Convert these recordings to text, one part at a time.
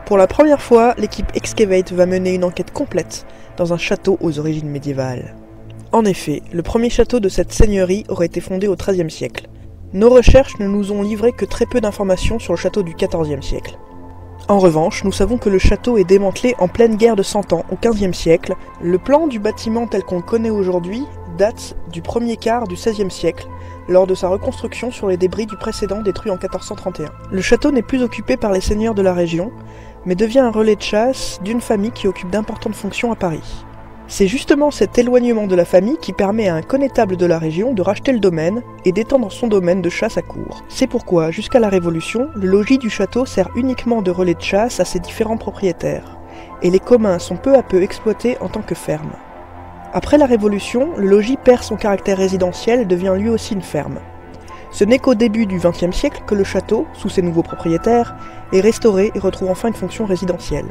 Pour la première fois, l'équipe Excavate va mener une enquête complète dans un château aux origines médiévales. En effet, le premier château de cette seigneurie aurait été fondé au XIIIe siècle. Nos recherches ne nous ont livré que très peu d'informations sur le château du XIVe siècle. En revanche, nous savons que le château est démantelé en pleine guerre de 100 ans, au XVe siècle. Le plan du bâtiment tel qu'on le connaît aujourd'hui date du premier quart du XVIe siècle, lors de sa reconstruction sur les débris du précédent détruit en 1431. Le château n'est plus occupé par les seigneurs de la région, mais devient un relais de chasse d'une famille qui occupe d'importantes fonctions à Paris. C'est justement cet éloignement de la famille qui permet à un connétable de la région de racheter le domaine et d'étendre son domaine de chasse à cour. C'est pourquoi, jusqu'à la Révolution, le logis du château sert uniquement de relais de chasse à ses différents propriétaires, et les communs sont peu à peu exploités en tant que ferme. Après la Révolution, le logis perd son caractère résidentiel et devient lui aussi une ferme. Ce n'est qu'au début du XXe siècle que le château, sous ses nouveaux propriétaires, est restauré et retrouve enfin une fonction résidentielle.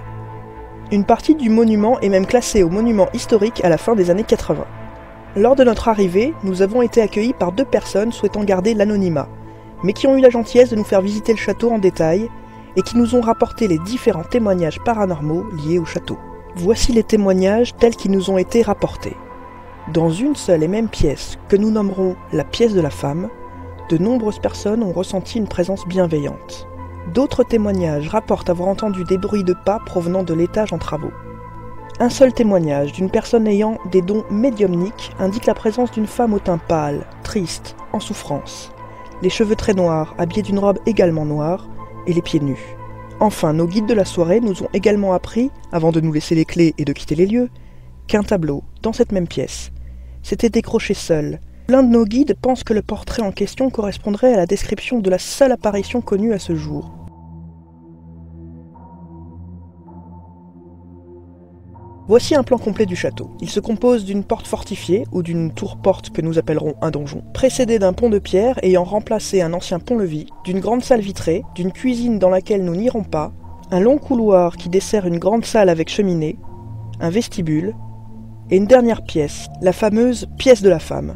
Une partie du monument est même classée au monument historique à la fin des années 80. Lors de notre arrivée, nous avons été accueillis par 2 personnes souhaitant garder l'anonymat, mais qui ont eu la gentillesse de nous faire visiter le château en détail et qui nous ont rapporté les différents témoignages paranormaux liés au château. Voici les témoignages tels qu'ils nous ont été rapportés. Dans une seule et même pièce, que nous nommerons la pièce de la femme, de nombreuses personnes ont ressenti une présence bienveillante. D'autres témoignages rapportent avoir entendu des bruits de pas provenant de l'étage en travaux. Un seul témoignage d'une personne ayant des dons médiumniques indique la présence d'une femme au teint pâle, triste, en souffrance, les cheveux très noirs, habillés d'une robe également noire, et les pieds nus. Enfin, nos guides de la soirée nous ont également appris, avant de nous laisser les clés et de quitter les lieux, qu'un tableau, dans cette même pièce, s'était décroché seul. L'un de nos guides pense que le portrait en question correspondrait à la description de la seule apparition connue à ce jour. Voici un plan complet du château. Il se compose d'une porte fortifiée, ou d'une tour-porte que nous appellerons un donjon, précédé d'un pont de pierre ayant remplacé un ancien pont-levis, d'une grande salle vitrée, d'une cuisine dans laquelle nous n'irons pas, un long couloir qui dessert une grande salle avec cheminée, un vestibule, et une dernière pièce, la fameuse pièce de la femme.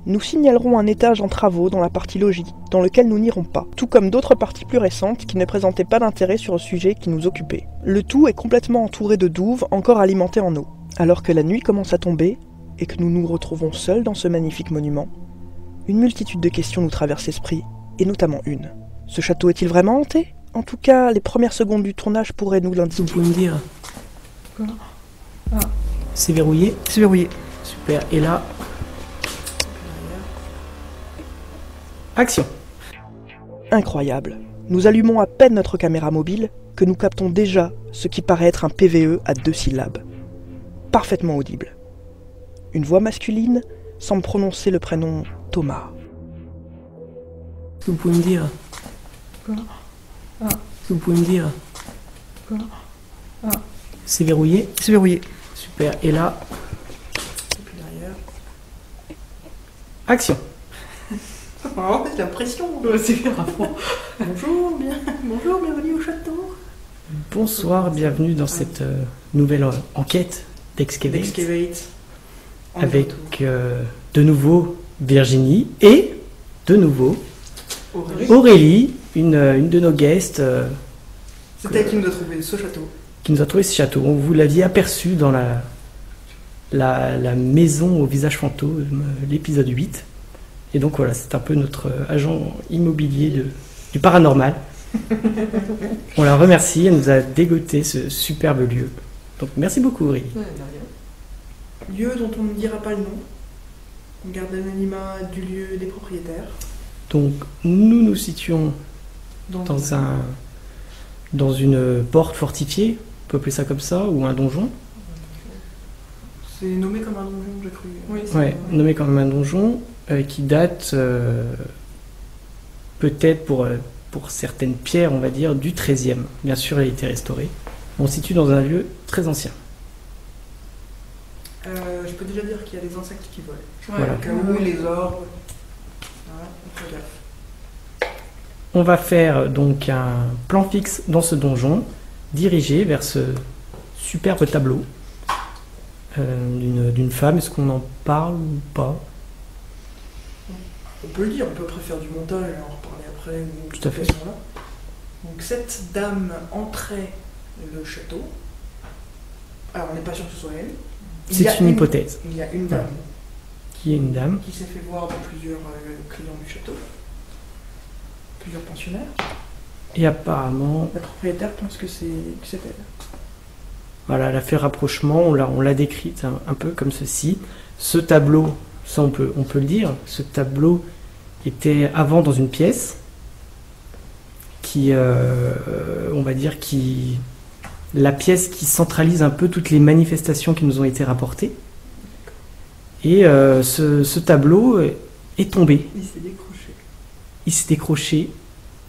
Nous signalerons un étage en travaux dans la partie logis, dans lequel nous n'irons pas, tout comme d'autres parties plus récentes qui ne présentaient pas d'intérêt sur le sujet qui nous occupait. Le tout est complètement entouré de douves encore alimentées en eau. Alors que la nuit commence à tomber, et que nous nous retrouvons seuls dans ce magnifique monument, une multitude de questions nous traversent l'esprit, et notamment une. Ce château est-il vraiment hanté ? En tout cas, les premières secondes du tournage pourraient nous l'indiquer. Vous pouvez me dire... Quoi ? Ah. C'est verrouillé ? C'est verrouillé. Super, et là... Action. Incroyable. Nous allumons à peine notre caméra mobile que nous captons déjà ce qui paraît être un PVE à 2 syllabes. Parfaitement audible. Une voix masculine semble prononcer le prénom Thomas. Vous pouvez me dire... Quoi ? Ah. Vous pouvez me dire... Quoi ? Ah. C'est verrouillé ? C'est verrouillé. Super, et là... Et puis derrière... Action. Oh, c'est la pression. C'est grave. Bonjour, bienvenue au château. Bonsoir, bienvenue dans cette nouvelle enquête d'Excavate. Avec de nouveau Virginie et de nouveau Aurélie, une de nos guests. C'est elle qui nous a trouvé ce château. Qui nous a trouvé ce château. On vous l'aviez aperçu dans la maison au visage fantôme, l'épisode 8. Et donc voilà, c'est un peu notre agent immobilier du paranormal. On la remercie, elle nous a dégoté ce superbe lieu. Donc merci beaucoup Aurélie. Ouais, lieu dont on ne dira pas le nom. On garde l'anonymat du lieu et des propriétaires. Donc nous nous situons dans une porte fortifiée, on peut appeler ça comme ça, ou un donjon. C'est nommé comme un donjon, j'ai cru. Oui, ouais, nommé comme un donjon. Qui date peut-être pour certaines pierres, on va dire, du XIIIe. Bien sûr, elle a été restaurée. On se situe dans un lieu très ancien. Je peux déjà dire qu'il y a des insectes qui volent. Voilà. Au cas où, les orbes. Voilà, on fait gaffe. On va faire donc un plan fixe dans ce donjon, dirigé vers ce superbe tableau d'une femme. Est-ce qu'on en parle ou pas ? On peut le dire, on peut préférer du montage et en reparler après. Tout à fait. Donc cette dame entrait le château. Alors on n'est pas sûr que ce soit elle. C'est une hypothèse. Il y a une dame Qui est une dame. qui s'est fait voir de plusieurs clients du château, plusieurs pensionnaires. Et apparemment, La propriétaire pense que c'est elle. voilà, elle a fait rapprochement, on l'a décrite un peu comme ceci. Ce tableau, ça on peut le dire, ce tableau était avant dans une pièce qui, on va dire, la pièce qui centralise un peu toutes les manifestations qui nous ont été rapportées. Et ce tableau est tombé. Il s'est décroché. Il s'est décroché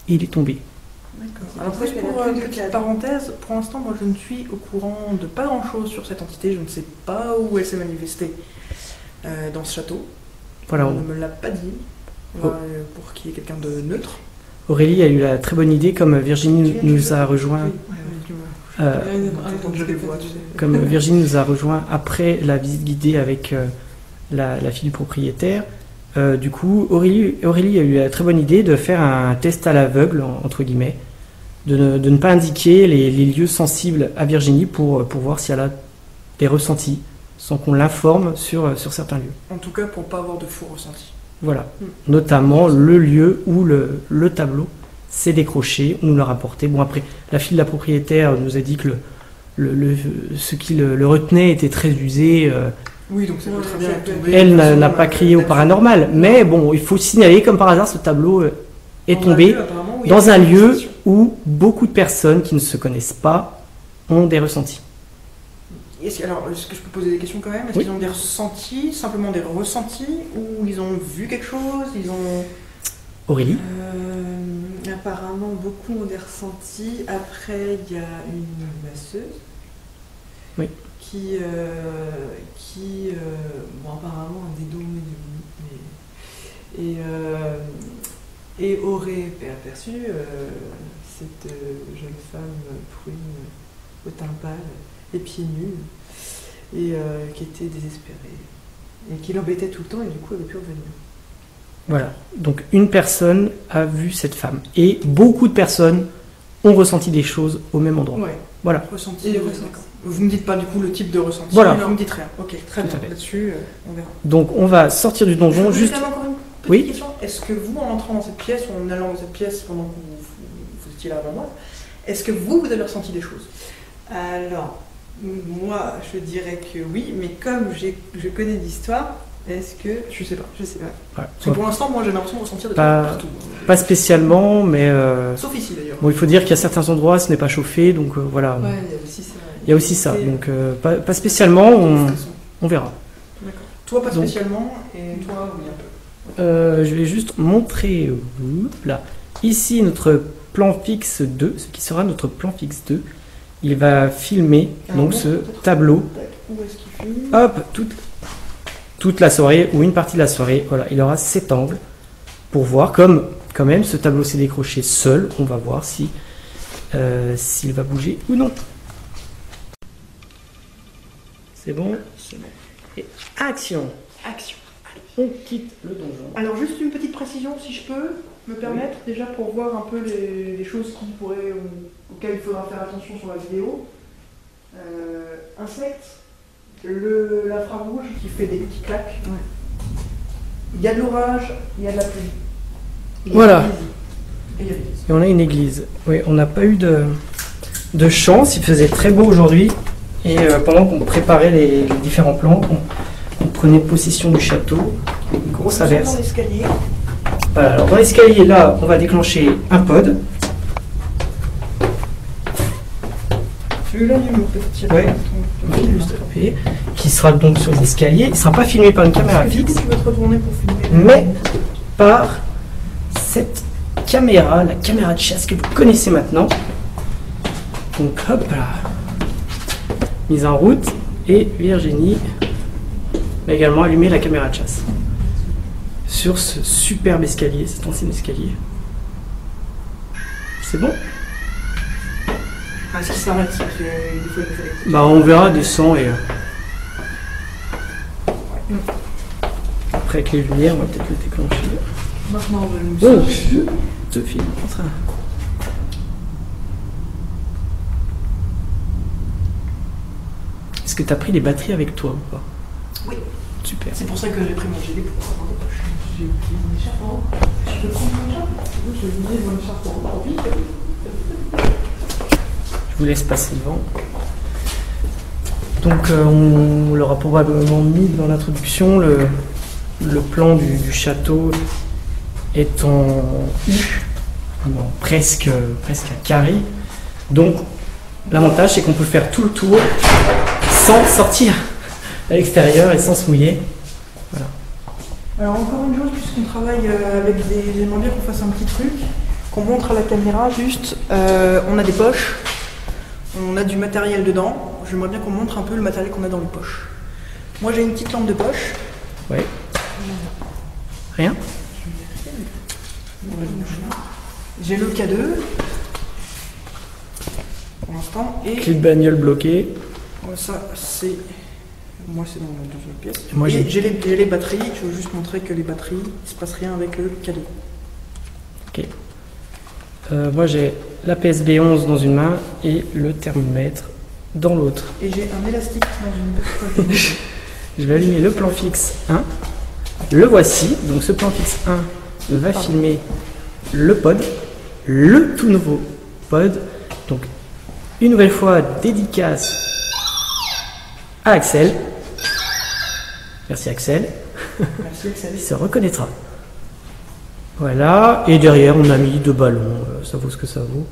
et il est tombé. D'accord. C'est Alors pour ça juste qu'elle pour a plus une de petite cadre. parenthèse, pour l'instant moi je ne suis au courant de pas grand chose sur cette entité, je ne sais pas où elle s'est manifestée dans ce château. Voilà, On ne me l'a pas dit, pour qu'il y ait quelqu'un de neutre. Aurélie a eu la très bonne idée, comme Virginie nous a rejoint. Je les vois, tu sais. Comme Virginie nous a rejoint après la visite guidée avec la fille du propriétaire, du coup, Aurélie a eu la très bonne idée de faire un test à l'aveugle, entre guillemets, de ne pas indiquer les lieux sensibles à Virginie pour voir si elle a des ressentis, sans qu'on l'informe sur certains lieux. En tout cas pour pas avoir de faux ressentis. Voilà, notamment le lieu où le tableau s'est décroché, on nous l'a rapporté. Bon, après, la fille de la propriétaire nous a dit que ce qui le retenait était très usé. Oui, donc ça peut très bien être tombé. Elle n'a pas crié au paranormal, mais bon, il faut signaler, comme par hasard, ce tableau est tombé dans un lieu où beaucoup de personnes qui ne se connaissent pas ont des ressentis. Alors, est-ce que je peux poser des questions quand même? Est-ce Oui. qu'ils ont des ressentis, simplement des ressentis, ou ils ont vu quelque chose, ils ont... Aurélie? Apparemment, beaucoup ont des ressentis. Après, il y a une masseuse. Oui. Qui bon, apparemment, a des dons médiumniques. Et aurait aperçu cette jeune femme pruine au teint pâle, les pieds nus, et qui était désespérée. Et qui l'embêtait tout le temps, et du coup, elle ne pouvait plus revenir. Voilà, donc une personne a vu cette femme, et beaucoup de personnes ont ressenti des choses au même endroit. Ouais, Voilà. ressenti. Et ouais, ressenti. d'accord. Vous me dites pas du coup le type de ressenti, Voilà. vous me dites rien. Ok, très Tout bien. à fait. Là-dessus, on verra. Donc on va sortir du donjon, Je vous juste... pose encore une petite Oui. question. Est-ce que vous, en entrant dans cette pièce, ou en allant dans cette pièce pendant que vous étiez là avant moi, est-ce que vous avez ressenti des choses? Alors, moi, je dirais que oui, mais comme je connais l'histoire, est-ce que... Je sais pas. Je sais pas. Voilà. Parce que pour l'instant, moi j'ai l'impression de ressentir des Pas- choses partout. Pas spécialement, mais Sauf ici d'ailleurs. bon, il faut dire qu'il y a certains endroits, ce n'est pas chauffé, donc voilà. Ouais, il y a aussi ça. Il y a aussi ça, Et- donc pas spécialement, on verra. D'accord. Toi pas Donc- spécialement, et toi oui un peu. Je vais juste montrer, là, ici notre plan fixe 2, ce qui sera notre plan fixe 2. Il va filmer donc ce tableau, Où est-ce qu'il filme? hop, toute la soirée, ou une partie de la soirée. Voilà, il aura cet angle pour voir, comme quand même ce tableau s'est décroché seul, on va voir si s'il va bouger ou non. C'est bon? Et action! Action. On quitte le donjon. Alors juste une petite précision si je peux me permettre, déjà pour voir un peu les choses auxquelles il faudra faire attention sur la vidéo. Insectes, l'infrarouge qui fait des petits claques. Ouais. Il y a de l'orage, il y a de la pluie. Il y a Voilà. de l'église. Et il y a l'église. Et on a une église. Oui, on n'a pas eu de chance, il faisait très beau aujourd'hui. Et pendant qu'on préparait les différents plans, on prenait possession du château, une grosse Nous sommes averse. dans l'escalier. Voilà, alors dans l'escalier, là, on va déclencher un pod. Tu veux l'allumer peut-être? Ouais. Qui sera donc sur l'escalier. Il ne sera pas filmé par une caméra Du coup, fixe, tu veux te retourner pour filmer. mais par cette caméra, la caméra de chasse que vous connaissez maintenant. Donc hop là, mise en route, et Virginie va également allumer la caméra de chasse sur ce superbe escalier, cet ancien escalier. C'est bon? Ah, est-ce qu'il s'arrête? Parce que des fois, il fait des- Bah on verra, descend et après avec les lumières, on va peut-être le déclencher. Maintenant, on va nous Oh, sortir. je te filme en train. que tu as pris les batteries avec toi ou pas? Oui. Super. C'est pour ça que j'ai pris mon gilet pour avoir des poches. J'ai oublié mon écharpe. Je peux prendre mon écharpe? Je vais oublier mon écharpe pour vite. Je vous laisse passer devant. Donc on l'aura probablement mis dans l'introduction, le plan du château est en U, presque un carré. Donc l'avantage c'est qu'on peut faire tout le tour sans sortir à l'extérieur et sans se mouiller. Voilà. Alors encore une chose, puisqu'on travaille avec des... J'aimerais bien qu'on fasse un petit truc, qu'on montre à la caméra juste. On a des poches, on a du matériel dedans. J'aimerais bien qu'on montre un peu le matériel qu'on a dans les poches. Moi j'ai une petite lampe de poche. Ouais. Rien? J'ai le K2 pour l'instant et Clé de bagnole bloquée. ça c'est... Moi c'est dans la deuxième pièce. Et moi, j'ai les batteries, je veux juste montrer que les batteries, il ne se passe rien avec le K2. Ok. Moi j'ai la PSB 11 dans une main et le thermomètre dans l'autre. Et j'ai un élastique dans une petite poche. Je vais allumer le plan fixe 1. Le voici. Donc ce plan fixe 1 va filmer le pod, le tout nouveau pod. Donc une nouvelle fois dédicace à Axel. Merci Axel. Merci Axel. Il se reconnaîtra. Voilà. Et derrière on a mis 2 ballons. Ça vaut ce que ça vaut.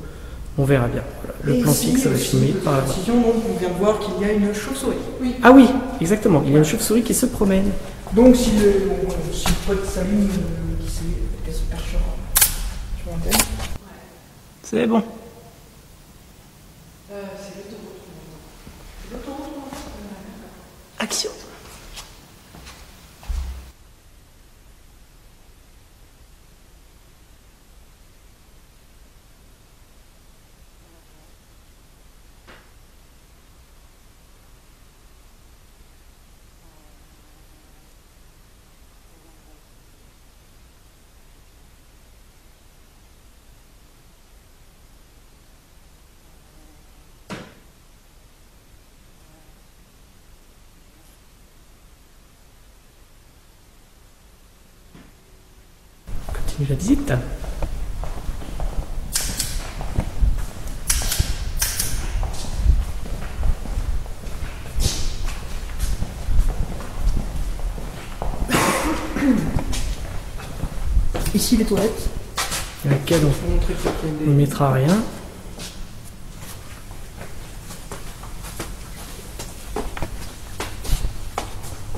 On verra bien. Voilà. Le plan fixe va filmer par là-bas. Donc on vient de voir qu'il y a une chauve-souris. Oui. Ah oui, exactement. Il y a une chauve-souris qui se promène. Donc si le pod s'allume, qu'elle se perchera sur l'antenne. C'est bon. C'est l'autoroute. Action. Continue la visite. Ici les toilettes. Dans laquelle Je vais montrer qu'il y a on ne mettra rien.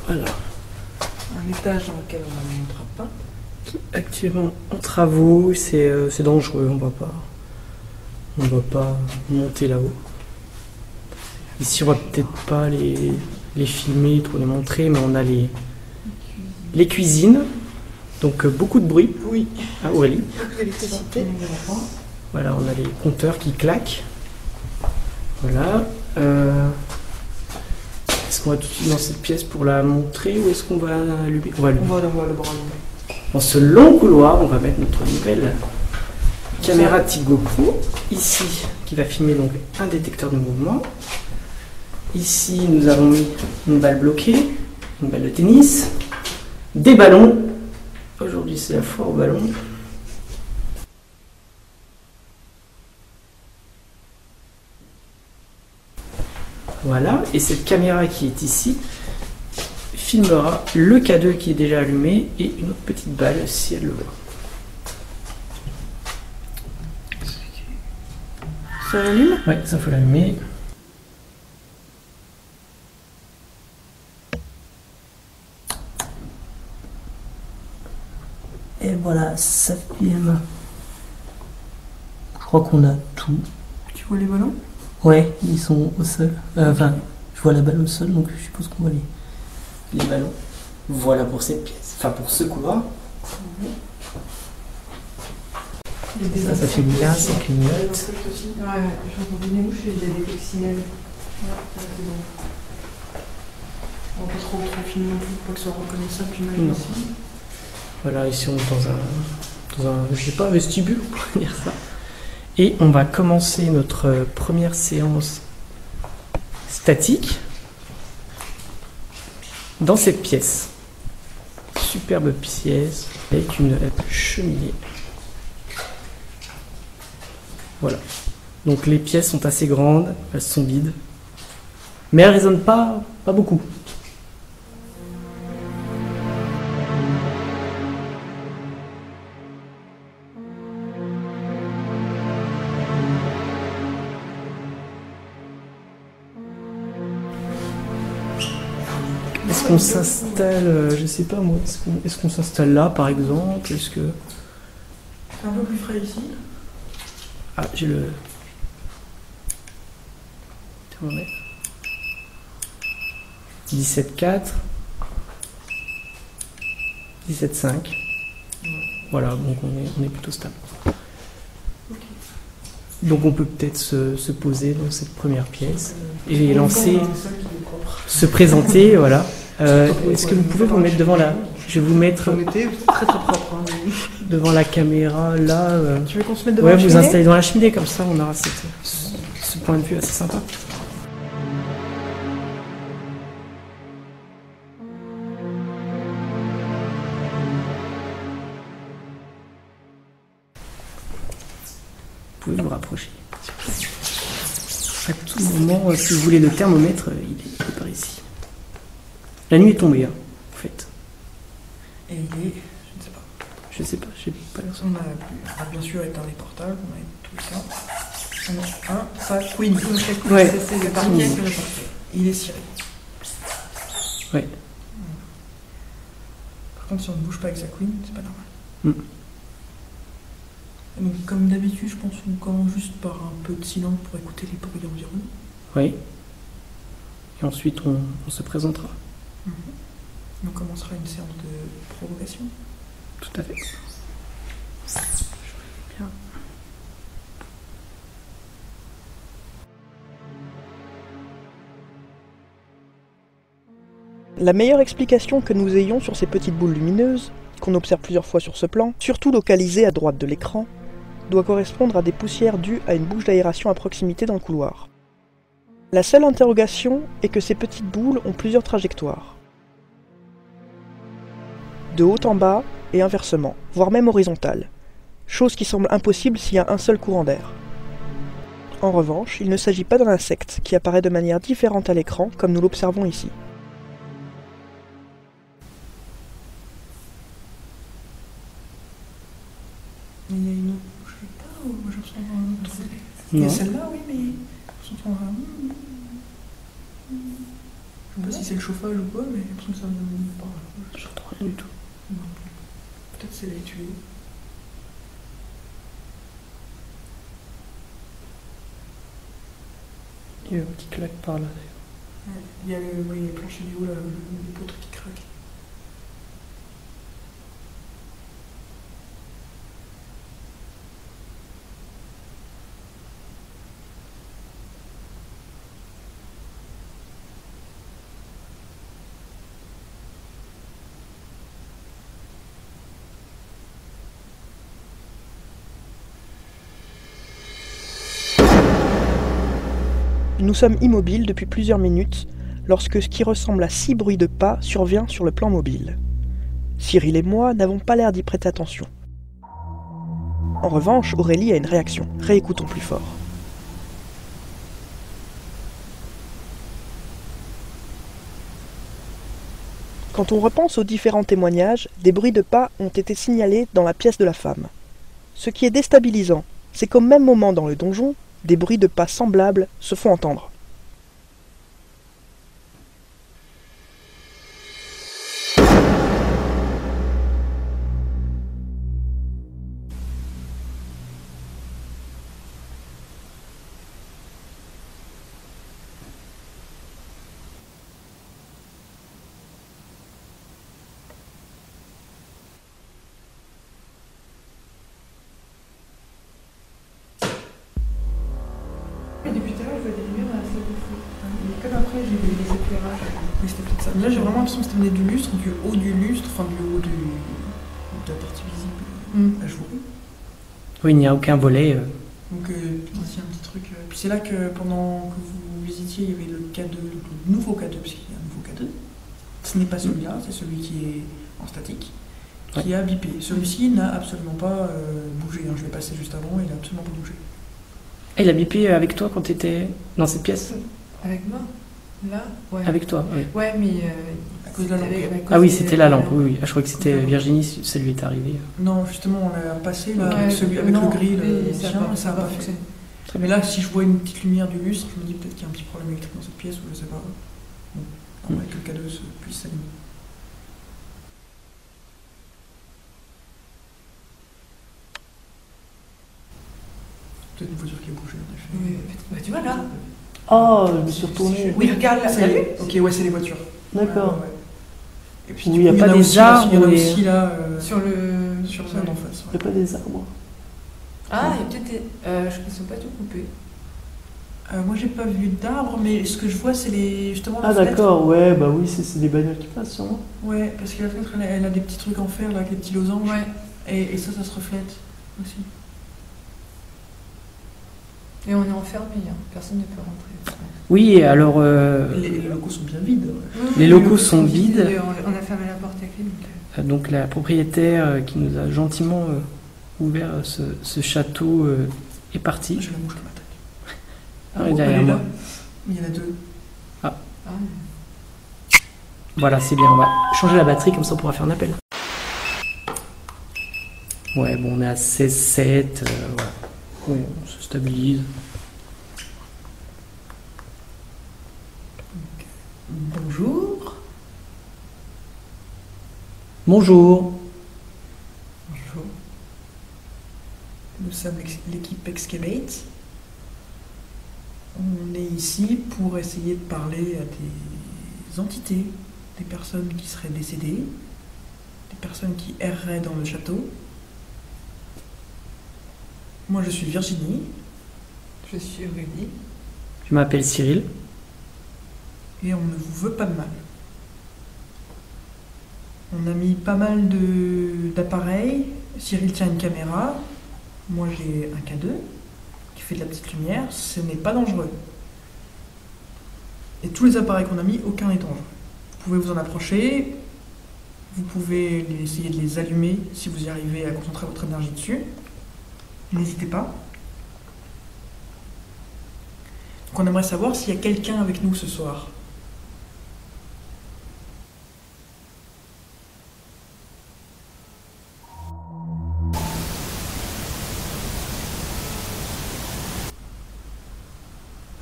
Voilà. un étage dans lequel on ne montrera pas. Actuellement en travaux, c'est dangereux, on va pas monter là-haut. Ici on va peut-être pas les filmer, trop les montrer, mais on a les cuisines, donc beaucoup de bruit. Oui. Ah Aurélie. L'électricité. Voilà, on a les compteurs qui claquent. Voilà. Est-ce qu'on va tout de suite dans cette pièce pour la montrer ou est-ce qu'on va allumer? On va allumer. On va le bras allumer. Dans ce long couloir, on va mettre notre nouvelle caméra Tigo Pro, ici, qui va filmer donc un détecteur de mouvement. Ici, nous avons mis une balle bloquée, une balle de tennis, des ballons. Aujourd'hui, c'est la foire aux ballons. Voilà, et cette caméra qui est ici filmera le K2 qui est déjà allumé et une autre petite balle si elle le voit. Ça allume? Oui, ça faut l'allumer. Et voilà, ça filme. Je crois qu'on a tout. Tu vois les ballons? Ouais, ils sont au sol. Enfin, je vois la balle au sol, donc je suppose qu'on voit les ballons. Voilà pour cette pièce. Enfin, pour ce couloir. Ça fait bien, ça clignote. Ouais, j'entends des mouches et il y a des coccinelles. Ouais, ça c'est bon. On va pas trop filmer non plus pour pas que ce soit reconnaissable l'image Non. ici. Voilà, ici on est dans un je sais pas, vestibule, on pourrait dire ça. Et on va commencer notre première séance statique. Dans cette pièce, superbe pièce avec une cheminée. Voilà. Donc les pièces sont assez grandes, elles sont vides, mais elles résonnent pas beaucoup. Est-ce qu'on s'installe, je sais pas moi, est-ce qu'on s'installe là par exemple? Est-ce que... C'est un peu plus frais ici. Ah, j'ai le thermomètre. 17,4. 17,5. Voilà, donc on est plutôt stable. Donc on peut peut-être se poser dans cette première pièce et lancer, se présenter, voilà. Est-ce que vous pouvez vous mettre devant la... Je vais vous mettre Très très propre. Hein. devant la caméra, là. Tu veux qu'on se mette devant Ouais, la vous cheminée? installez dans la cheminée, comme ça on aura ce point de vue assez sympa. Vous pouvez vous rapprocher. À tout moment, si vous voulez le thermomètre, il est par ici. La nuit est tombée, hein, en fait. Et il est... Je ne sais pas. Je sais pas, j'ai pas l'air. On a bien sûr éteint les portables, on a tout ça. On a un sac Queen. Ouais. C'est le parquet, c'est le parquet. Il est ciré. Ouais. Par contre, si on ne bouge pas avec sa Queen, c'est pas normal. Mm. Et donc, comme d'habitude, je pense qu'on commence juste par un peu de silence pour écouter les bruits d'environ. Oui. Et ensuite, on se présentera. On commencera une séance de provocation. Tout à fait. Bien. La meilleure explication que nous ayons sur ces petites boules lumineuses, qu'on observe plusieurs fois sur ce plan, surtout localisées à droite de l'écran, doit correspondre à des poussières dues à une bouche d'aération à proximité dans le couloir. La seule interrogation est que ces petites boules ont plusieurs trajectoires. De haut en bas et inversement, voire même horizontale, chose qui semble impossible s'il y a un seul courant d'air. En revanche, il ne s'agit pas d'un insecte qui apparaît de manière différente à l'écran comme nous l'observons ici. Mais il y a une autre. Je sais pas, moi je ressens un autre. Non. Il y a celle-là, oui, mais je ressens un. Je sais pas si c'est le chauffage ou quoi, mais j'ai l'impression que ça me parle. Je n'entends rien du tout. Non. Peut-être c'est les tuyaux. Il y a un petit claque par là d'ailleurs. Ouais. Il y a les planchers du haut, là, les poutres qui craquent. Nous sommes immobiles depuis plusieurs minutes lorsque ce qui ressemble à 6 bruits de pas survient sur le plan mobile. Cyril et moi n'avons pas l'air d'y prêter attention. En revanche, Aurélie a une réaction. Réécoutons plus fort. Quand on repense aux différents témoignages, des bruits de pas ont été signalés dans la pièce de la femme. Ce qui est déstabilisant, c'est qu'au même moment dans le donjon, des bruits de pas semblables se font entendre. Et depuis tout à l'heure, je vois des lumières dans la salle de feu. Et comme après, j'ai vu les éclairages. Mais c'était peut-être ça. Là, j'ai vraiment l'impression que ça venait du lustre, du haut du lustre, enfin du haut de la partie visible. Là, je vois. Oui, il n'y a aucun volet. Donc, aussi un petit truc. Puis c'est là que pendant que vous visitiez, il y avait le K2, le nouveau K2, parce qu'il y a un nouveau K2. Ce n'est pas celui-là, c'est celui qui est en statique, qui Ouais. a bipé. Celui-ci n'a absolument pas bougé, hein. Je l'ai passé juste avant, il n'a absolument pas bougé. Et il a bipé avec toi quand tu étais dans cette pièce? Avec moi? Là? Ouais. Avec toi, oui. Ouais, mais. À cause de la lampe. Ah oui, c'était la lampe, oui, oui. Ah, je crois que c'était Virginie, ça lui est arrivé. Non, justement, on l'a passé là, Ouais, avec, avec non, le grill, mais ça ça a n'a pas fait. fonctionné. Très Mais bien. là, si je vois une petite lumière du lustre, je me dis peut-être qu'il y a un petit problème électrique dans cette pièce, ou je sais pas. Bon, normal que le K2 puisse s'allumer. Peut-être une voiture qui a bougé, en effet. Oui, bah, tu vois là? Oh, je me suis retourné. Oui, regarde là, C'est t'as vu? les... Ok, ouais, c'est les voitures. D'accord. Ouais, ouais. Et puis, Où du il y a coup, pas en des aussi là- arbres, Il y en a ou aussi là, Sur le. sur ça d'en face. Il n'y a pas des arbres. Ah, il y a peut-être. Je ne sais pas tout couper. Moi, j'ai pas vu d'arbres, mais ce que je vois, c'est les justement Ah la fenêtre. d'accord, ouais, bah oui, c'est des bagnoles qui passent sûrement. Ouais, parce que la fenêtre, elle a des petits trucs en fer là, avec des petits losanges. Ouais. Et ça se reflète aussi. Et on est enfermé, hein. Personne ne peut rentrer. Oui, et alors, Les locaux sont bien vides. Les locaux sont vides. Et on a fermé la porte à clé. donc la propriétaire qui nous a gentiment ouvert ce château est partie. J'ai la mouche qui m'attaque. Ah, et Oh, derrière elle est moi. là. Il y en a deux. Ah, Voilà, c'est bien, on va changer la batterie, comme ça on pourra faire un appel. Ouais, bon, on est à 16,7, voilà. Ouais, on se stabilise. Bonjour. Bonjour. Bonjour. Nous sommes l'équipe Excavate. On est ici pour essayer de parler à des entités, des personnes qui seraient décédées, des personnes qui erreraient dans le château. Moi, je suis Virginie. je suis Rudy. Je m'appelle Cyril. Et on ne vous veut pas de mal. On a mis pas mal d'appareils. Cyril tient une caméra. Moi j'ai un K2 qui fait de la petite lumière. Ce n'est pas dangereux. Et tous les appareils qu'on a mis, aucun n'est dangereux. Vous pouvez vous en approcher. Vous pouvez essayer de les allumer si vous y arrivez à concentrer votre énergie dessus. N'hésitez pas. Donc on aimerait savoir s'il y a quelqu'un avec nous ce soir.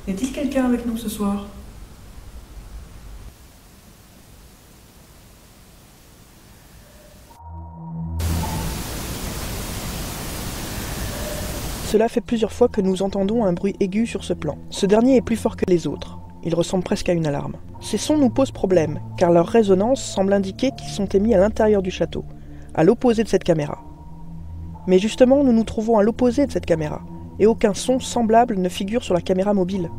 Y a-t-il quelqu'un avec nous ce soir? Cela fait plusieurs fois que nous entendons un bruit aigu sur ce plan. Ce dernier est plus fort que les autres. Il ressemble presque à une alarme. Ces sons nous posent problème, car leur résonance semble indiquer qu'ils sont émis à l'intérieur du château, à l'opposé de cette caméra. Mais justement, nous nous trouvons à l'opposé de cette caméra, et aucun son semblable ne figure sur la caméra mobile.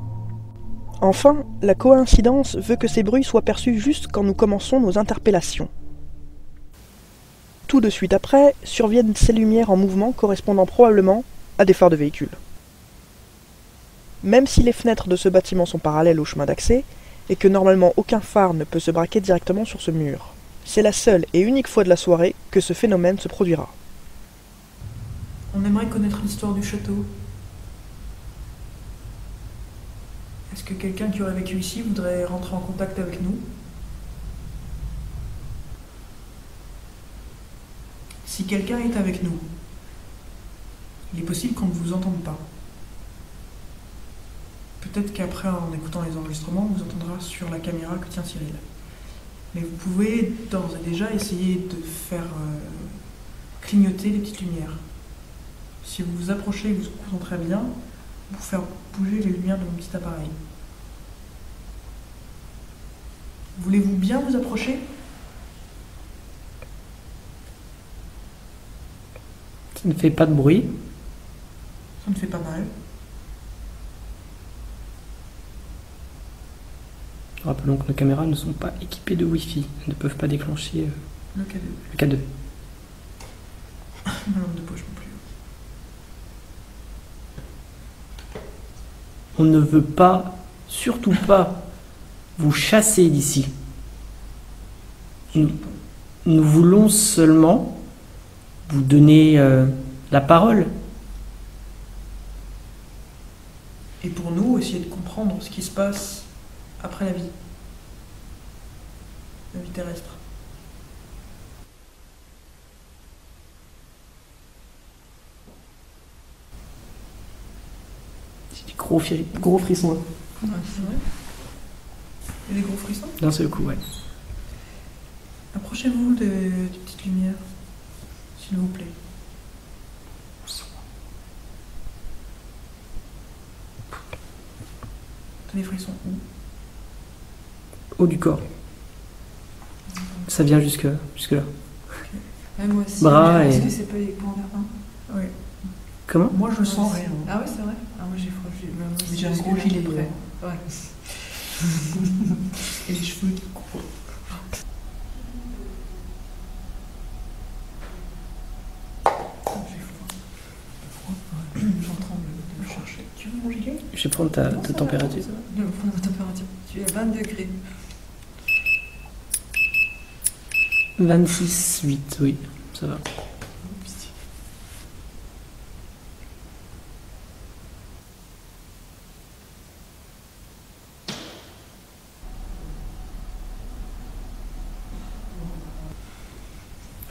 Enfin, la coïncidence veut que ces bruits soient perçus juste quand nous commençons nos interpellations. Tout de suite après, surviennent ces lumières en mouvement correspondant probablement à des phares de véhicules. Même si les fenêtres de ce bâtiment sont parallèles au chemin d'accès, et que normalement aucun phare ne peut se braquer directement sur ce mur, c'est la seule et unique fois de la soirée que ce phénomène se produira. On aimerait connaître l'histoire du château. Est-ce que quelqu'un qui aurait vécu ici voudrait rentrer en contact avec nous? Si quelqu'un est avec nous, il est possible qu'on ne vous entende pas. Peut-être qu'après, en écoutant les enregistrements, on vous entendra sur la caméra que tient Cyril. Mais vous pouvez d'ores et déjà essayer de faire clignoter les petites lumières. Si vous vous approchez et vous vous concentrez bien, pour faire bouger les lumières de mon petit appareil. Voulez-vous bien vous approcher? Ça ne fait pas de bruit. Ça me fait pas mal. Rappelons que nos caméras ne sont pas équipées de Wi-Fi. Elles ne peuvent pas déclencher Le K2. le K2. Ma lampe de poche non plus. On ne veut pas, surtout pas, vous chasser d'ici. Nous voulons seulement vous donner la parole. Et pour nous, essayer de comprendre ce qui se passe après la vie terrestre. C'est des gros frissons. Là. Ouais, c'est vrai. Et des gros frissons. D'un seul coup, ouais. Approchez-vous des petites lumières, s'il vous plaît. T'as des frissons où? Haut du corps. Ça vient jusque là. Ouais, moi aussi. Bras Est-ce et... que c'est pas les points vers Oui. Comment? Moi, je sens rien. Ah ouais, c'est vrai. Ah moi j'ai froid. J'ai un gros gilet près. Ouais. Et les cheveux qui courent. J'en tremble de le chercher. Tu veux mon gilet? Je vais prendre ta température. Je vais prendre ta température. Tu es à 20 degrés. 26,8, oui, ça va.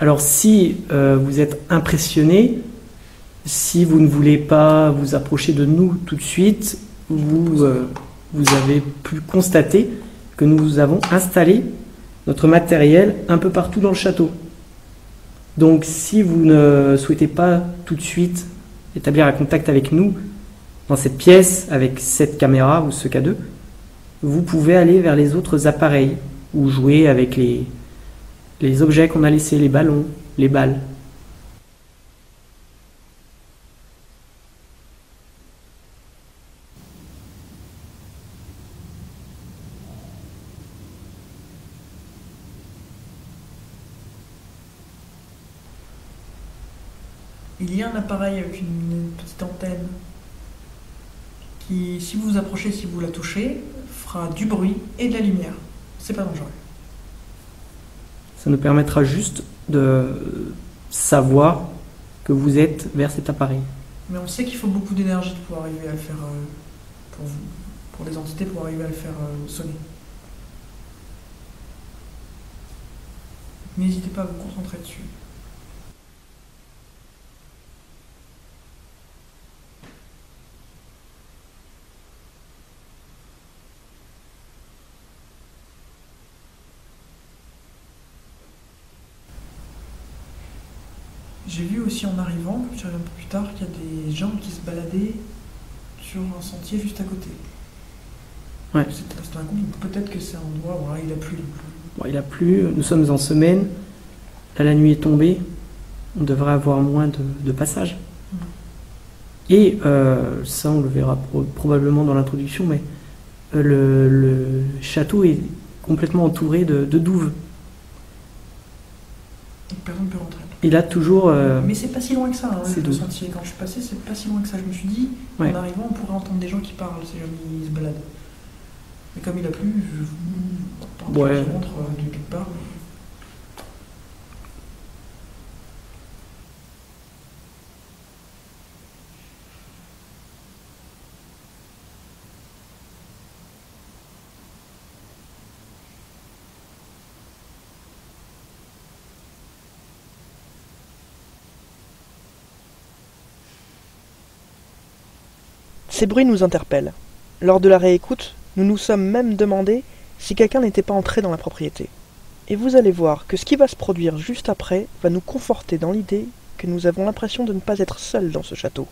Alors si vous êtes impressionné, si vous ne voulez pas vous approcher de nous tout de suite, vous avez pu constater que nous avons installé notre matériel un peu partout dans le château. Donc si vous ne souhaitez pas tout de suite établir un contact avec nous dans cette pièce, avec cette caméra ou ce K2, vous pouvez aller vers les autres appareils ou jouer avec les objets qu'on a laissés, les ballons, les balles. Il y a un appareil avec une petite antenne qui, si vous vous approchez, si vous la touchez, fera du bruit et de la lumière. C'est pas dangereux. Ça nous permettra juste de savoir que vous êtes vers cet appareil. Mais on sait qu'il faut beaucoup d'énergie pour arriver à le faire, pour vous, pour les entités, pour arriver à le faire sonner. N'hésitez pas à vous concentrer dessus. J'ai vu aussi en arrivant, comme je suis arrivé un peu plus tard, qu'il y a des gens qui se baladaient sur un sentier juste à côté. Ouais. C'est un groupe, peut-être que c'est un endroit où il a plu. Bon, il a plu, nous sommes en semaine, là la nuit est tombée, on devrait avoir moins de passages. Et ça on le verra probablement dans l'introduction, mais le château est complètement entouré de douves. Donc personne ne peut rentrer. Il a toujours... Mais c'est pas si loin que ça, hein, c'est le doux. sentier. Quand je suis passé, c'est pas si loin que ça. Je me suis dit, Ouais. en arrivant, on pourrait entendre des gens qui parlent si jamais ils se baladent. Mais comme il a plu, je Ouais. rentre de quelque part. Ces bruits nous interpellent. Lors de la réécoute, nous nous sommes même demandé si quelqu'un n'était pas entré dans la propriété. Et vous allez voir que ce qui va se produire juste après va nous conforter dans l'idée que nous avons l'impression de ne pas être seuls dans ce château.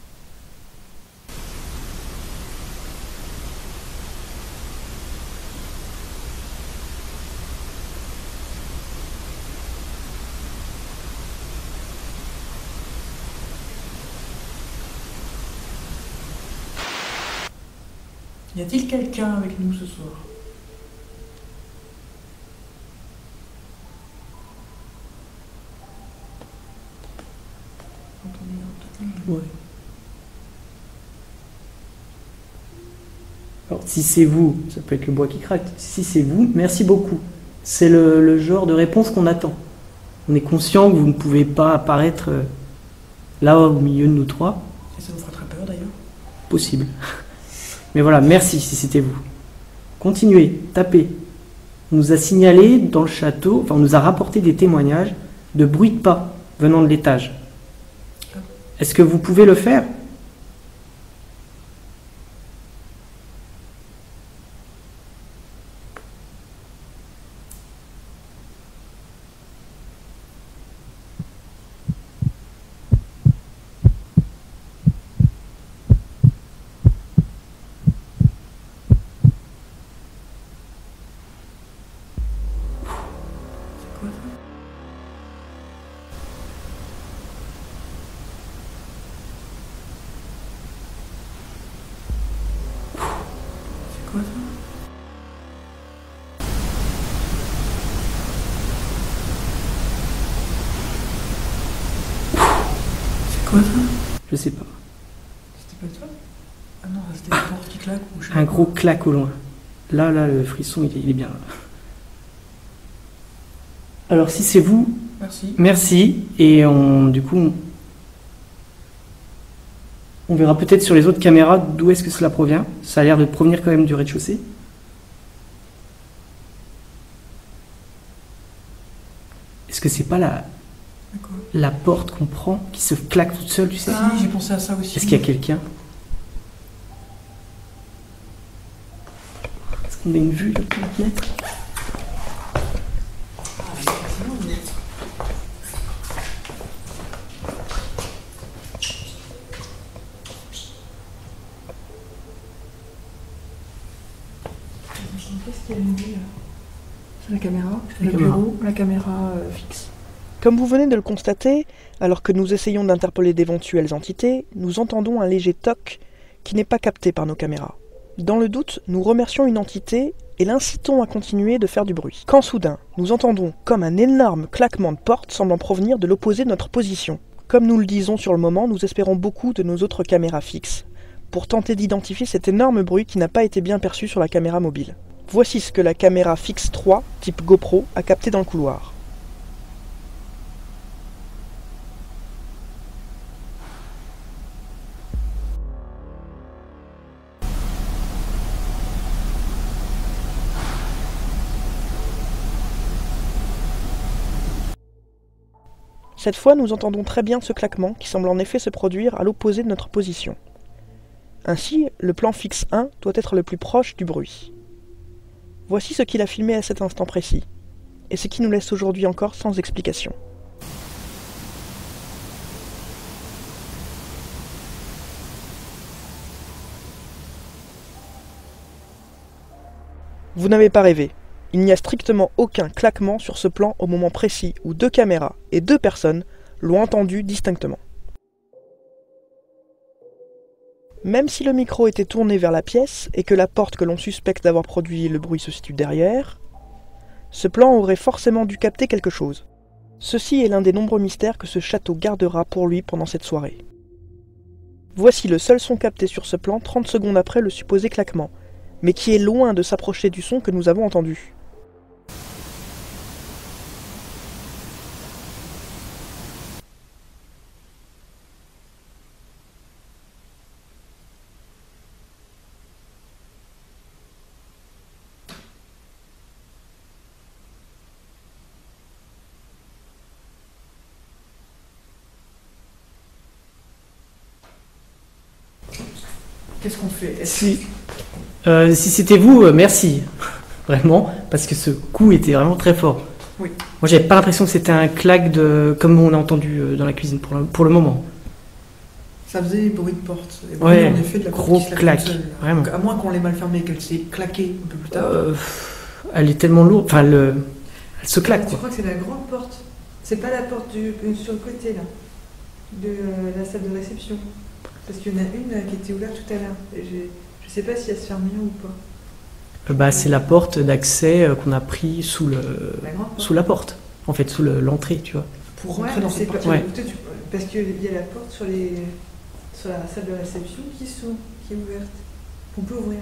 Y a-t-il quelqu'un avec nous ce soir? Ouais. Alors, si c'est vous, ça peut être le bois qui craque. Si c'est vous, merci beaucoup. C'est le genre de réponse qu'on attend. On est conscient que vous ne pouvez pas apparaître là au milieu de nous trois. Et ça vous fera très peur d'ailleurs. Possible. Mais voilà, merci si c'était vous. Continuez, tapez. On nous a signalé dans le château, enfin on nous a rapporté des témoignages de bruit de pas venant de l'étage. Est-ce que vous pouvez le faire ? C'est quoi ça? C'est quoi ça? Je sais pas. C'était pas toi? Ah non, c'était la porte qui claque ou je sais Un pas. gros claque au loin. Là, le frisson, il est bien. Alors si c'est vous, Merci. merci. Et du coup, on verra peut-être sur les autres caméras d'où est-ce que cela provient. Ça a l'air de provenir quand même du rez-de-chaussée. Est-ce que c'est pas D'accord. la porte qu'on prend qui se claque toute seule, tu sais? Si, j'ai pensé à ça aussi. Est-ce qu'il y a quelqu'un? Est-ce qu'on a une vue depuis la fenêtre? Qu'est-ce qu'il y a mis là? C'est la caméra, La le caméra. bureau, la caméra fixe. Comme vous venez de le constater, alors que nous essayons d'interpeller d'éventuelles entités, nous entendons un léger toc qui n'est pas capté par nos caméras. Dans le doute, nous remercions une entité et l'incitons à continuer de faire du bruit. Quand soudain, nous entendons comme un énorme claquement de porte semblant provenir de l'opposé de notre position. Comme nous le disons sur le moment, nous espérons beaucoup de nos autres caméras fixes, pour tenter d'identifier cet énorme bruit qui n'a pas été bien perçu sur la caméra mobile. Voici ce que la caméra fixe 3, type GoPro, a capté dans le couloir. Cette fois, nous entendons très bien ce claquement qui semble en effet se produire à l'opposé de notre position. Ainsi, le plan fixe 1 doit être le plus proche du bruit. Voici ce qu'il a filmé à cet instant précis, et ce qui nous laisse aujourd'hui encore sans explication. Vous n'avez pas rêvé. Il n'y a strictement aucun claquement sur ce plan au moment précis où 2 caméras et 2 personnes l'ont entendu distinctement. Même si le micro était tourné vers la pièce et que la porte que l'on suspecte d'avoir produit le bruit se situe derrière, ce plan aurait forcément dû capter quelque chose. Ceci est l'un des nombreux mystères que ce château gardera pour lui pendant cette soirée. Voici le seul son capté sur ce plan 30 secondes après le supposé claquement, mais qui est loin de s'approcher du son que nous avons entendu. Qu'est-ce qu'on fait? Si c'était vous, merci. Vraiment, parce que ce coup était vraiment très fort. Oui. Moi, j'avais pas l'impression que c'était un claque comme on a entendu dans la cuisine pour le moment. Ça faisait bruit de porte. Et Ouais, en effet, de la porte gros qui se claque claque, toute seule. vraiment. Donc, à moins qu'on l'ait mal fermée et qu'elle s'est claquée un peu plus tard. Elle est tellement lourde, enfin, elle se claque, Tu quoi. crois que c'est la grande porte? C'est pas la porte sur le côté là, de la salle de réception. Parce qu'il y en a une qui était ouverte tout à l'heure. Et je sais pas si elle se ferme bien ou pas. Bah, c'est la porte d'accès qu'on a pris sous La grande porte. sous la porte, en fait, sous l'entrée, tu vois. Pour Ouais, rentrer dans mais cette c'est pas- partie. Ouais. peut-être parce qu'il y a la porte sur la salle de réception qui est ouverte. Qu'on peut ouvrir.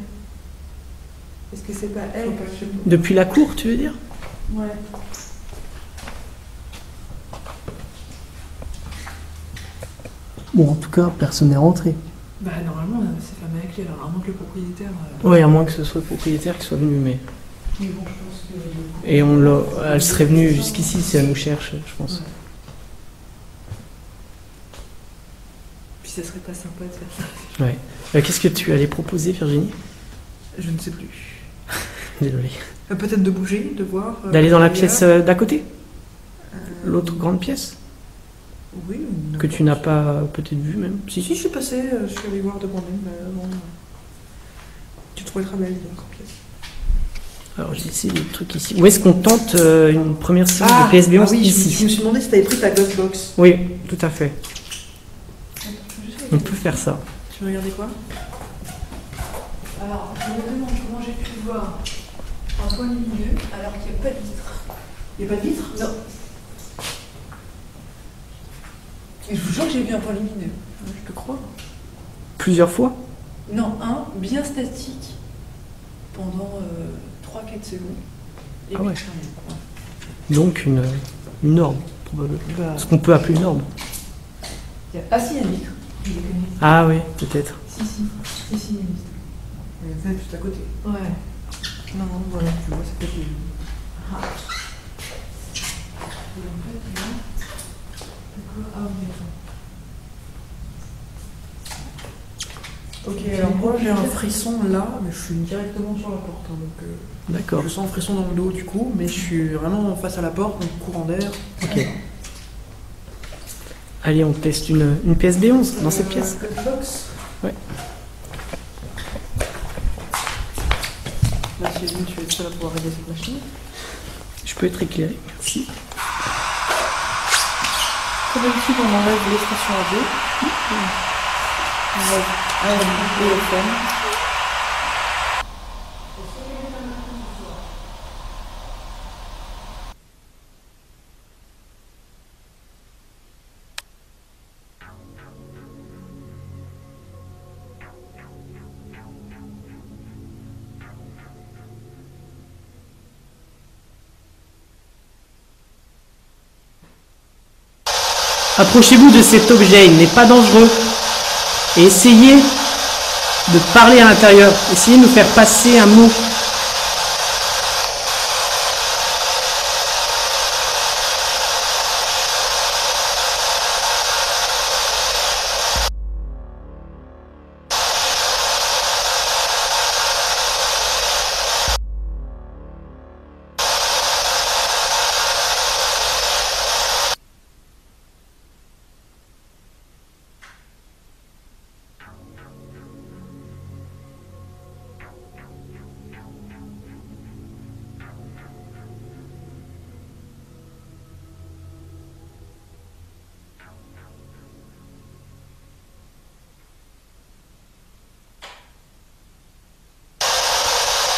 Est-ce que c'est pas elle? Faut pas que- Depuis la cour, tu veux dire? Ouais. Bon, en tout cas, personne n'est rentré. Bah normalement c'est fermé avec clé, alors à moins que le propriétaire... Oui, à moins que ce soit le propriétaire qui soit venu, mais... Mais bon, je pense que... Et elle serait venue jusqu'ici si elle nous cherche, je pense. Ouais. Puis ça serait pas sympa de faire ça. Ouais. Qu'est-ce que tu allais proposer, Virginie? Je ne sais plus. Désolé. Peut-être de bouger, de voir... D'aller dans la ailleurs. pièce d'à côté? L'autre grande pièce? Oui. Que tu n'as pas peut-être vue même? Si, je suis passée, je suis allée voir de moi-même, mais bon... Tu trouvais très belle, donc, en pièce. Alors j'ai essayé des trucs ici. Où est-ce qu'on tente une première séance de PSB11 oui, ici? je me suis demandé si t'avais pris ta Ghostbox. Oui, tout à fait. On peut faire ça. Tu veux regarder quoi? Alors, je me demande comment j'ai pu voir un point lumineux alors qu'il n'y a pas de vitre. Il n'y a pas de vitre? Non. Et je vous jure que j'ai vu un point lumineux. Je te crois. Plusieurs fois? Non, un bien statique pendant 3-4 secondes. Et Ah puis ouais. fermé. Donc une orbe, probablement. Bah, Ce qu'on peut appeler une orbe. Ah si, il y a une vitre. Je les connais. Ah oui, peut-être. Si, il y a une vitre. elle est juste à côté. Ouais. Non, voilà, tu vois, c'est peut-être... Ah. Et en fait, là... D'accord. Ah oui, d'accord. Ok, alors moi j'ai un frisson là, mais je suis directement sur la porte. Hein, donc, D'accord. je sens un frisson dans le dos du coup, mais je suis vraiment face à la porte, donc courant d'air. Ok. Allez, on teste une PSB11 dans cette pièce. Box. Ouais. Là, si tu es seul à pouvoir régler cette machine. Je peux être éclairé, merci. Comme d'habitude, on enlève les stations AD. On enlève AM et FM. Approchez-vous de cet objet, il n'est pas dangereux. Et essayez de parler à l'intérieur. Essayez de nous faire passer un mot.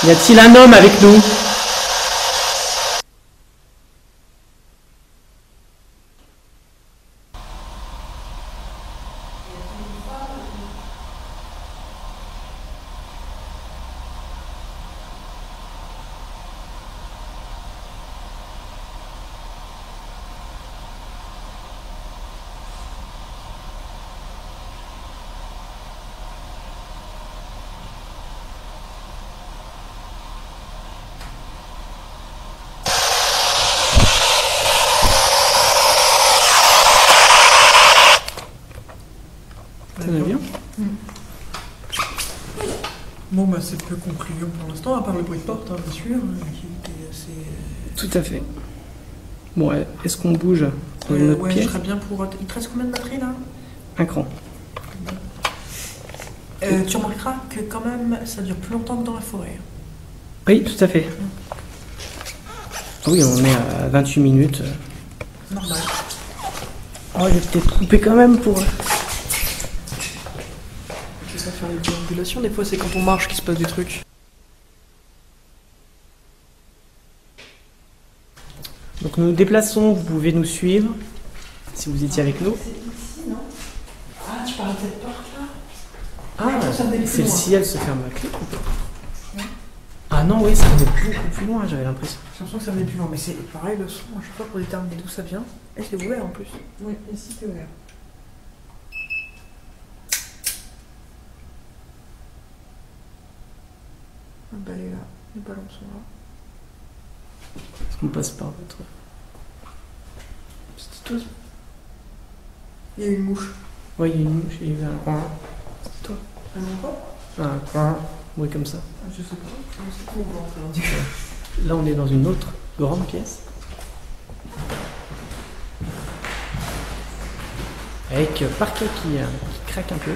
Y a-t-il un homme avec nous? Ça va bien? Bon, bah c'est peu concluant pour l'instant, à part le bruit de porte, hein, bien sûr, qui était assez... Tout à fait. Bon, est-ce qu'on bouge dans une autre ouais, je pièce? serais bien pour... Il te reste combien de batterie là? Un cran. Tu remarqueras que quand même, ça dure plus longtemps que dans la forêt. Oui, tout à fait. Oui, on est à 28 minutes. Normal. Oh, je vais peut-être couper quand même pour... Je sais pas faire les déambulations, des fois c'est quand on marche qu'il se passe des trucs. Donc nous nous déplaçons, vous pouvez nous suivre, si vous étiez avec nous. C'est ici, non? Ah, tu parles de cette porte là? Ah, ça me fait plus celle-ci, loin. elle se ferme à clé. Ah non, oui, ça venait beaucoup plus loin, j'avais l'impression. J'ai l'impression que ça venait plus loin, mais c'est pareil le son, à chaque fois pour déterminer d'où ça vient. Et c'est ouvert en plus. Oui, ici c'est ouvert. Le balai là, les ballons sont là. Est-ce qu'on passe par votre petite chose? Il y a une mouche. Oui, il y a une mouche, il y avait un coin. C'est toi. Un encore? Un coin, oui, comme ça. Je sais pas, je sais pas où on va rentrer. Là, on est dans une autre grande pièce. Avec parquet qui craque un peu.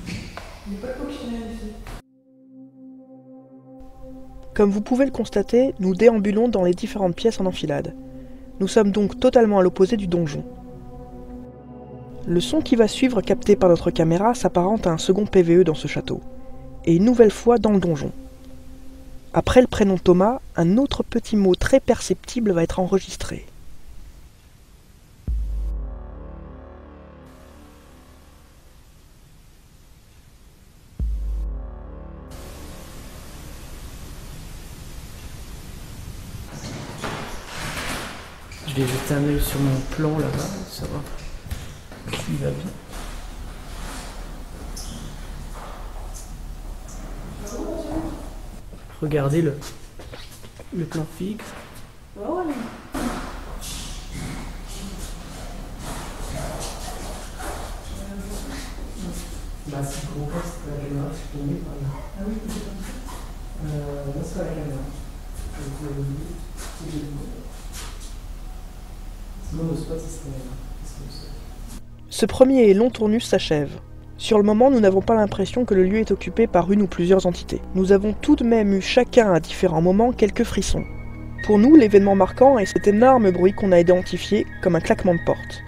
Il n'y a pas de coccinelle ici. Comme vous pouvez le constater, nous déambulons dans les différentes pièces en enfilade. Nous sommes donc totalement à l'opposé du donjon. Le son qui va suivre, capté par notre caméra, s'apparente à un second PVE dans ce château. Et une nouvelle fois dans le donjon. Après le prénom Thomas, un autre petit mot très perceptible va être enregistré. Je vais jeter un œil sur mon plan là-bas, savoir s'il va bien. Regardez le plan fixe. Bah, si on passe la caméra, je peux mieux par là. Ah oui, c'est comme ça. Là, c'est pas la caméra. Sinon, le spot, ça serait là. Ce premier et long tournus s'achève. Sur le moment, nous n'avons pas l'impression que le lieu est occupé par une ou plusieurs entités. Nous avons tout de même eu chacun à différents moments quelques frissons. Pour nous, l'événement marquant est cet énorme bruit qu'on a identifié comme un claquement de porte.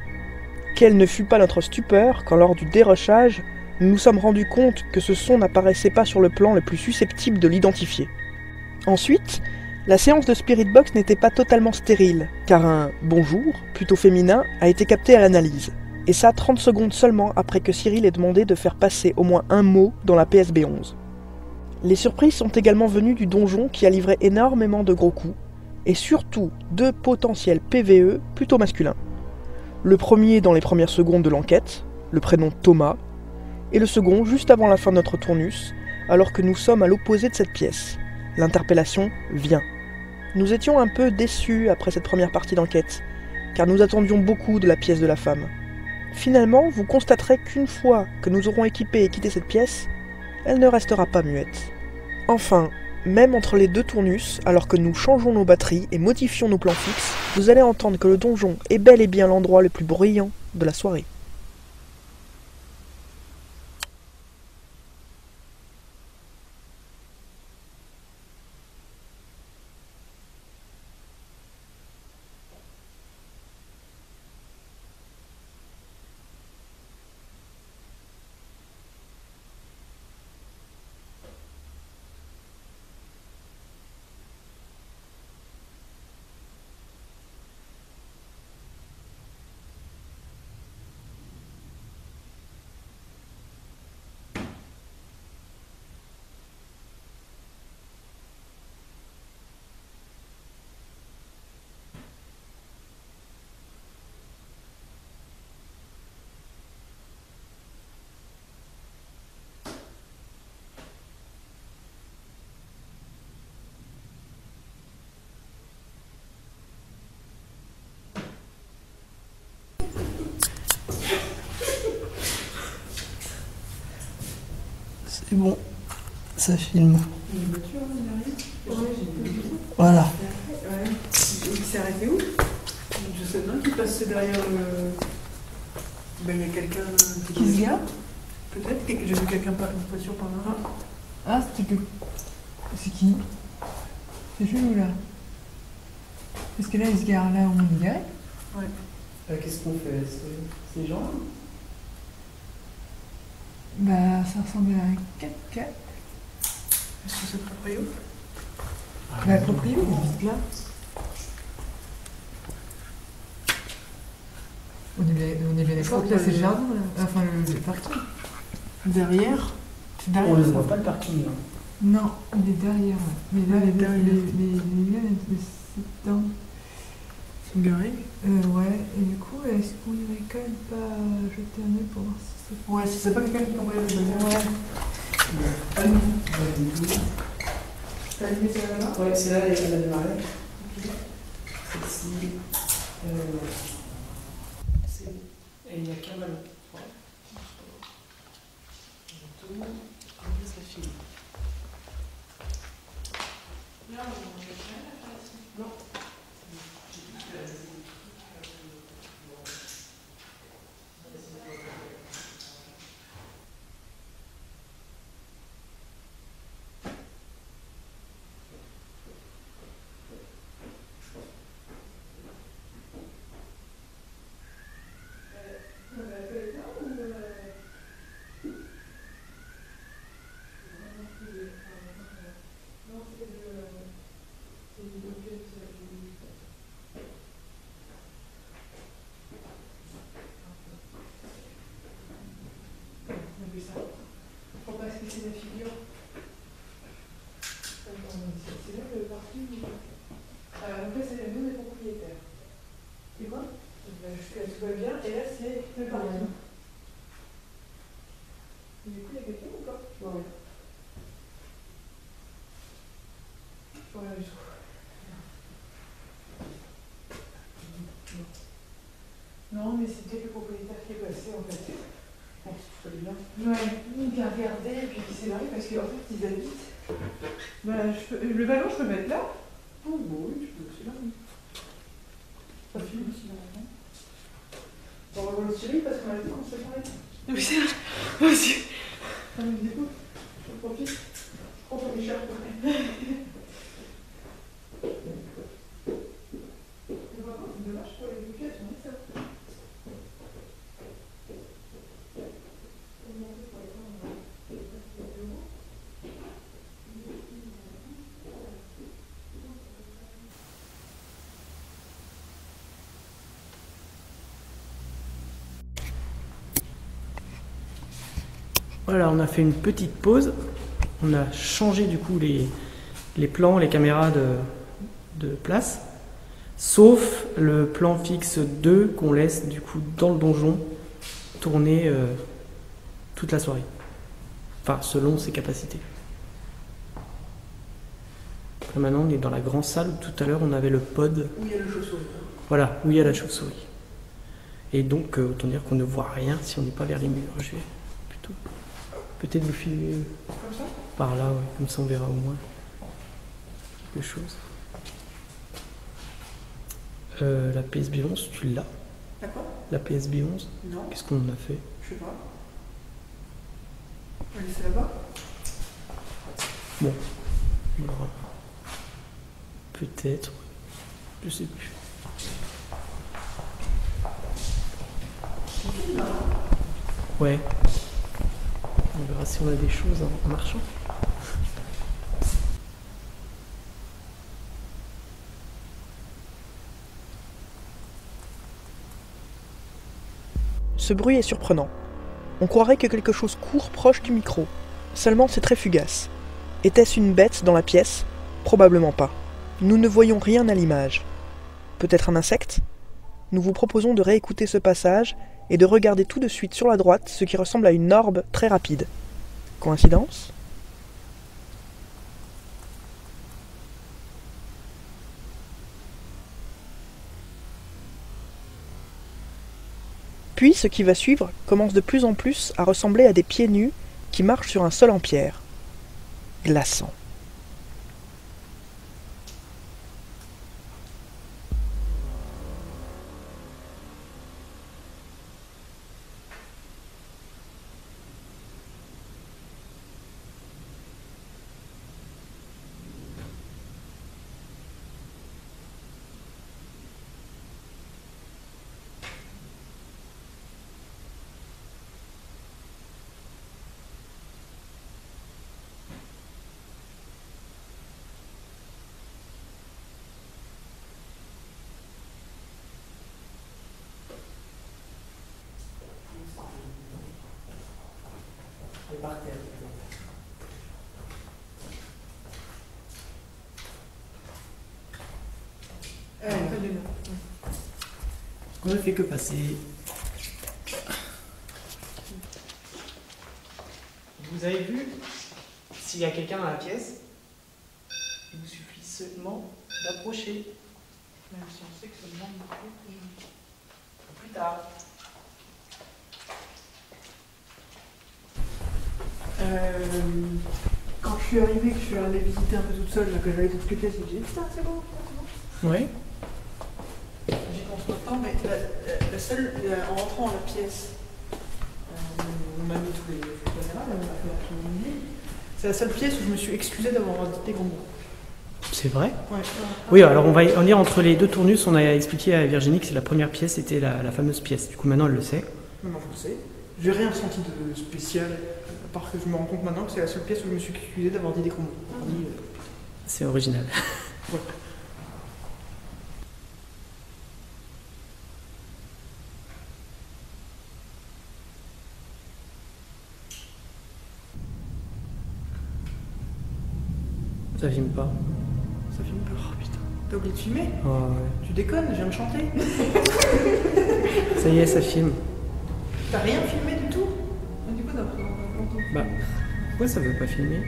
Quelle ne fut pas notre stupeur quand lors du dérochage, nous nous sommes rendus compte que ce son n'apparaissait pas sur le plan le plus susceptible de l'identifier. Ensuite, la séance de Spirit Box n'était pas totalement stérile, car un « bonjour » plutôt féminin a été capté à l'analyse. Et ça 30 secondes seulement après que Cyril ait demandé de faire passer au moins un mot dans la PSB 11. Les surprises sont également venues du donjon qui a livré énormément de gros coups, et surtout 2 potentiels PVE plutôt masculins. Le premier dans les premières secondes de l'enquête, le prénom Thomas, et le second juste avant la fin de notre tournus, alors que nous sommes à l'opposé de cette pièce. L'interpellation vient. Nous étions un peu déçus après cette première partie d'enquête, car nous attendions beaucoup de la pièce de la femme. Finalement, vous constaterez qu'une fois que nous aurons équipé et quitté cette pièce, elle ne restera pas muette. Enfin, même entre les 2 tournus, alors que nous changeons nos batteries et modifions nos plans fixes, vous allez entendre que le donjon est bel et bien l'endroit le plus bruyant de la soirée. C'est bon, ça filme. Voilà. Il s'est arrêté où? Je sais pas, qui passait derrière le. Ben, il y a quelqu'un Qui se gare? Peut-être, j'ai vu quelqu'un par une voiture par là. Ah, c'était que. C'est qui? C'est chelou là. Parce que là, il se gare là où on est garé. Ouais. Qu'est-ce qu'on fait? C'est gens? Bah, ça ressemble à un 4x4. Est-ce que c'est le proprio? Bah, le proprio, il est vite là. On est bien d'accord que là, c'est le jardin, là. Enfin, le parking. Derrière, C'est derrière. On ne ça. voit pas le parking. Là. Non, il est derrière. Ouais. Mais là, Il est derrière. les gars, c'est dedans. C'est garé. Ouais, et du coup, est-ce qu'on irait quand même pas jeter un œil pour voir si c'est. Ouais, si c'est pas quelqu'un qui t'envoie le bonheur. Ouais. T'as allumé ça là-bas? Ouais, c'est là, elle a démarré. Celle-ci. Et il n'y a qu'un ballon. Ça finit. Faut pas se casser la figure. C'est là le parking. Donc là, c'est la maison des propriétaires. Et quoi? Jusqu'à tout va bien. Et là, c'est le parking. Et du coup, il y a quelqu'un ou pas? Non, rien. Rien du tout. Non, mais c'est peut-être le propriétaire qui est passé en fait. Bon, c'est très bien. Ouais, qui a regardé et puis qui s'est barré parce qu'en fait ils habitent. Bah, le ballon, je peux mettre là? Oh, bah oui, je peux aussi là. Ça filme aussi là. On va voir le Cyril parce qu'on a dit qu'on se parlait. Oui, c'est vrai. Moi aussi. Ah, mais du coup, je profite. Je prends ton écharpe. C'est dommage pour les bouquets, tu dis ça. Voilà, on a fait une petite pause. On a changé du coup les plans, les caméras de place. Sauf le plan fixe 2 qu'on laisse du coup dans le donjon tourner toute la soirée. Enfin, selon ses capacités. Là, maintenant, on est dans la grande salle où tout à l'heure on avait le pod. Où il y a le chauve-souris. Voilà, où il y a la chauve-souris. Et donc, autant dire qu'on ne voit rien si on n'est pas vers les murs. Je vais plutôt peut-être vous filer Comme ça? par là, ouais. Comme ça on verra au moins quelque chose. La PSB 11, tu l'as? D'accord. La PSB 11, Non, qu'est-ce qu'on en a fait? je sais pas. On va laisser là-bas. Bon, il y aura peut-être, je sais plus. Ouais. On verra si on a des choses en marchant. Ce bruit est surprenant. On croirait que quelque chose court proche du micro. Seulement c'est très fugace. Était-ce une bête dans la pièce? Probablement pas. Nous ne voyons rien à l'image. Peut-être un insecte? Nous vous proposons de réécouter ce passage et de regarder tout de suite sur la droite ce qui ressemble à une orbe très rapide. Coïncidence? Puis ce qui va suivre commence de plus en plus à ressembler à des pieds nus qui marchent sur un sol en pierre. Glaçant. Par terre. On ne fait que passer. Vous avez vu, s'il y a quelqu'un dans la pièce, il vous suffit seulement d'approcher. Même si on sait que ça demande beaucoup. Plus tard. Quand je suis arrivée, que je suis allée visiter un peu toute seule, là, que j'avais t'expliquer, c'est que j'ai dit putain, c'est bon, c'est bon. Oui. J'y pense pas tant, mais la seule, en rentrant dans la pièce, on m'a mis tous les caméras, on m'a fait la film. C'est la seule pièce où je me suis excusée d'avoir dit des gros mots. C'est vrai? Ouais. Oui, alors on va en dire entre les deux tournus, on a expliqué à Virginie que c'est la première pièce, c'était la fameuse pièce. Du coup, maintenant elle le sait. Maintenant, je le sais. J'ai rien ressenti de spécial, à part que je me rends compte maintenant que c'est la seule pièce où je me suis excusée d'avoir dit des gros mots. C'est original. Ouais. Ça filme pas. Ça filme pas. Oh putain. T'as oublié de filmer? Oh, ouais. Tu déconnes, je viens de chanter. Ça y est, ça filme. T'as rien filmé du tout? Du coup, d'après, on va Bah, pourquoi ça veut pas filmer?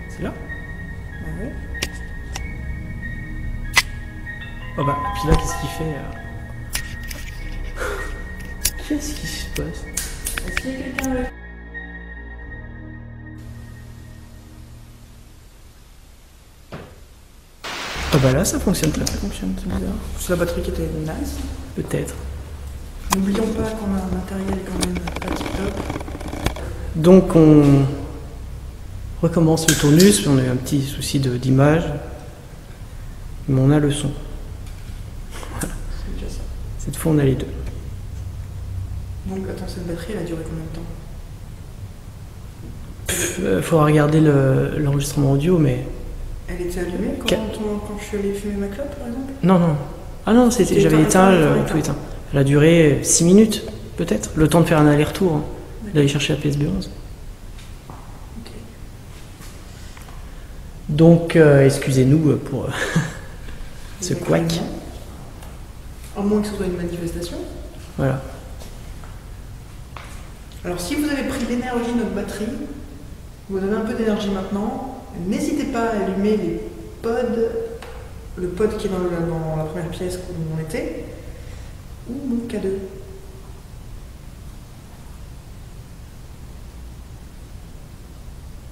C'est là? Bah ouais. Oh bah, puis là, qu'est-ce qu'il fait Qu'est-ce qui se passe? Est-ce qu'il y a quelqu'un avec? Ah bah là, ça fonctionne très Ça fonctionne, c'est bizarre. C'est la batterie qui était nice. peut-être. N'oublions pas qu'on a un matériel quand même pas tip-top. Donc on recommence le tournus, on a eu un petit souci d'image, mais on a le son. C'est déjà ça. Cette fois on a les deux. Donc attends, cette batterie elle a duré combien de temps? Faudra regarder l'enregistrement audio, mais... Elle était allumée quand je suis allée fumer ma clope par exemple? Non, non. Ah non, C'était j'avais éteint, tout éteint. Elle a duré 6 minutes, peut-être, le temps de faire un aller-retour, hein, d'aller chercher la PSB11. Ok. Donc, excusez-nous pour ce couac. À moins que ce soit une manifestation. Voilà. Alors si vous avez pris l'énergie de notre batterie, vous avez un peu d'énergie maintenant, n'hésitez pas à allumer les pods, le pod qui est dans la première pièce où on était, ou mon K2.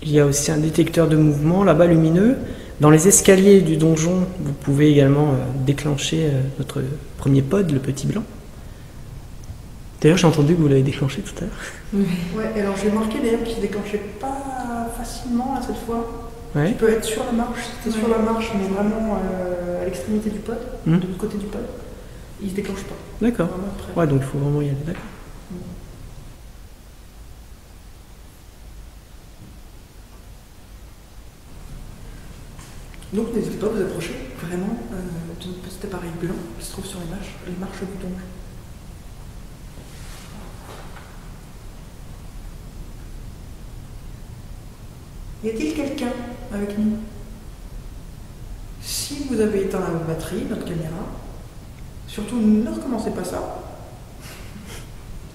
Il y a aussi un détecteur de mouvement là-bas lumineux. Dans les escaliers du donjon, vous pouvez également déclencher notre premier pod, le petit blanc. D'ailleurs, j'ai entendu que vous l'avez déclenché tout à l'heure. Ouais, alors j'ai marqué d'ailleurs qu'il se déclenchait pas facilement là cette fois. Ouais. Tu peux être sur la marche, c'était sur la marche, mais vraiment à l'extrémité du pod, de l'autre côté du pod. Il se déclenche pas. D'accord. Vraiment après. Ouais, donc il faut vraiment y aller, d'accord. Donc n'hésitez pas à vous approcher vraiment de notre petit appareil blanc qui se trouve sur les marches du donjon. Y a-t-il quelqu'un avec nous? Si vous avez éteint la batterie, notre caméra, surtout ne recommencez pas ça,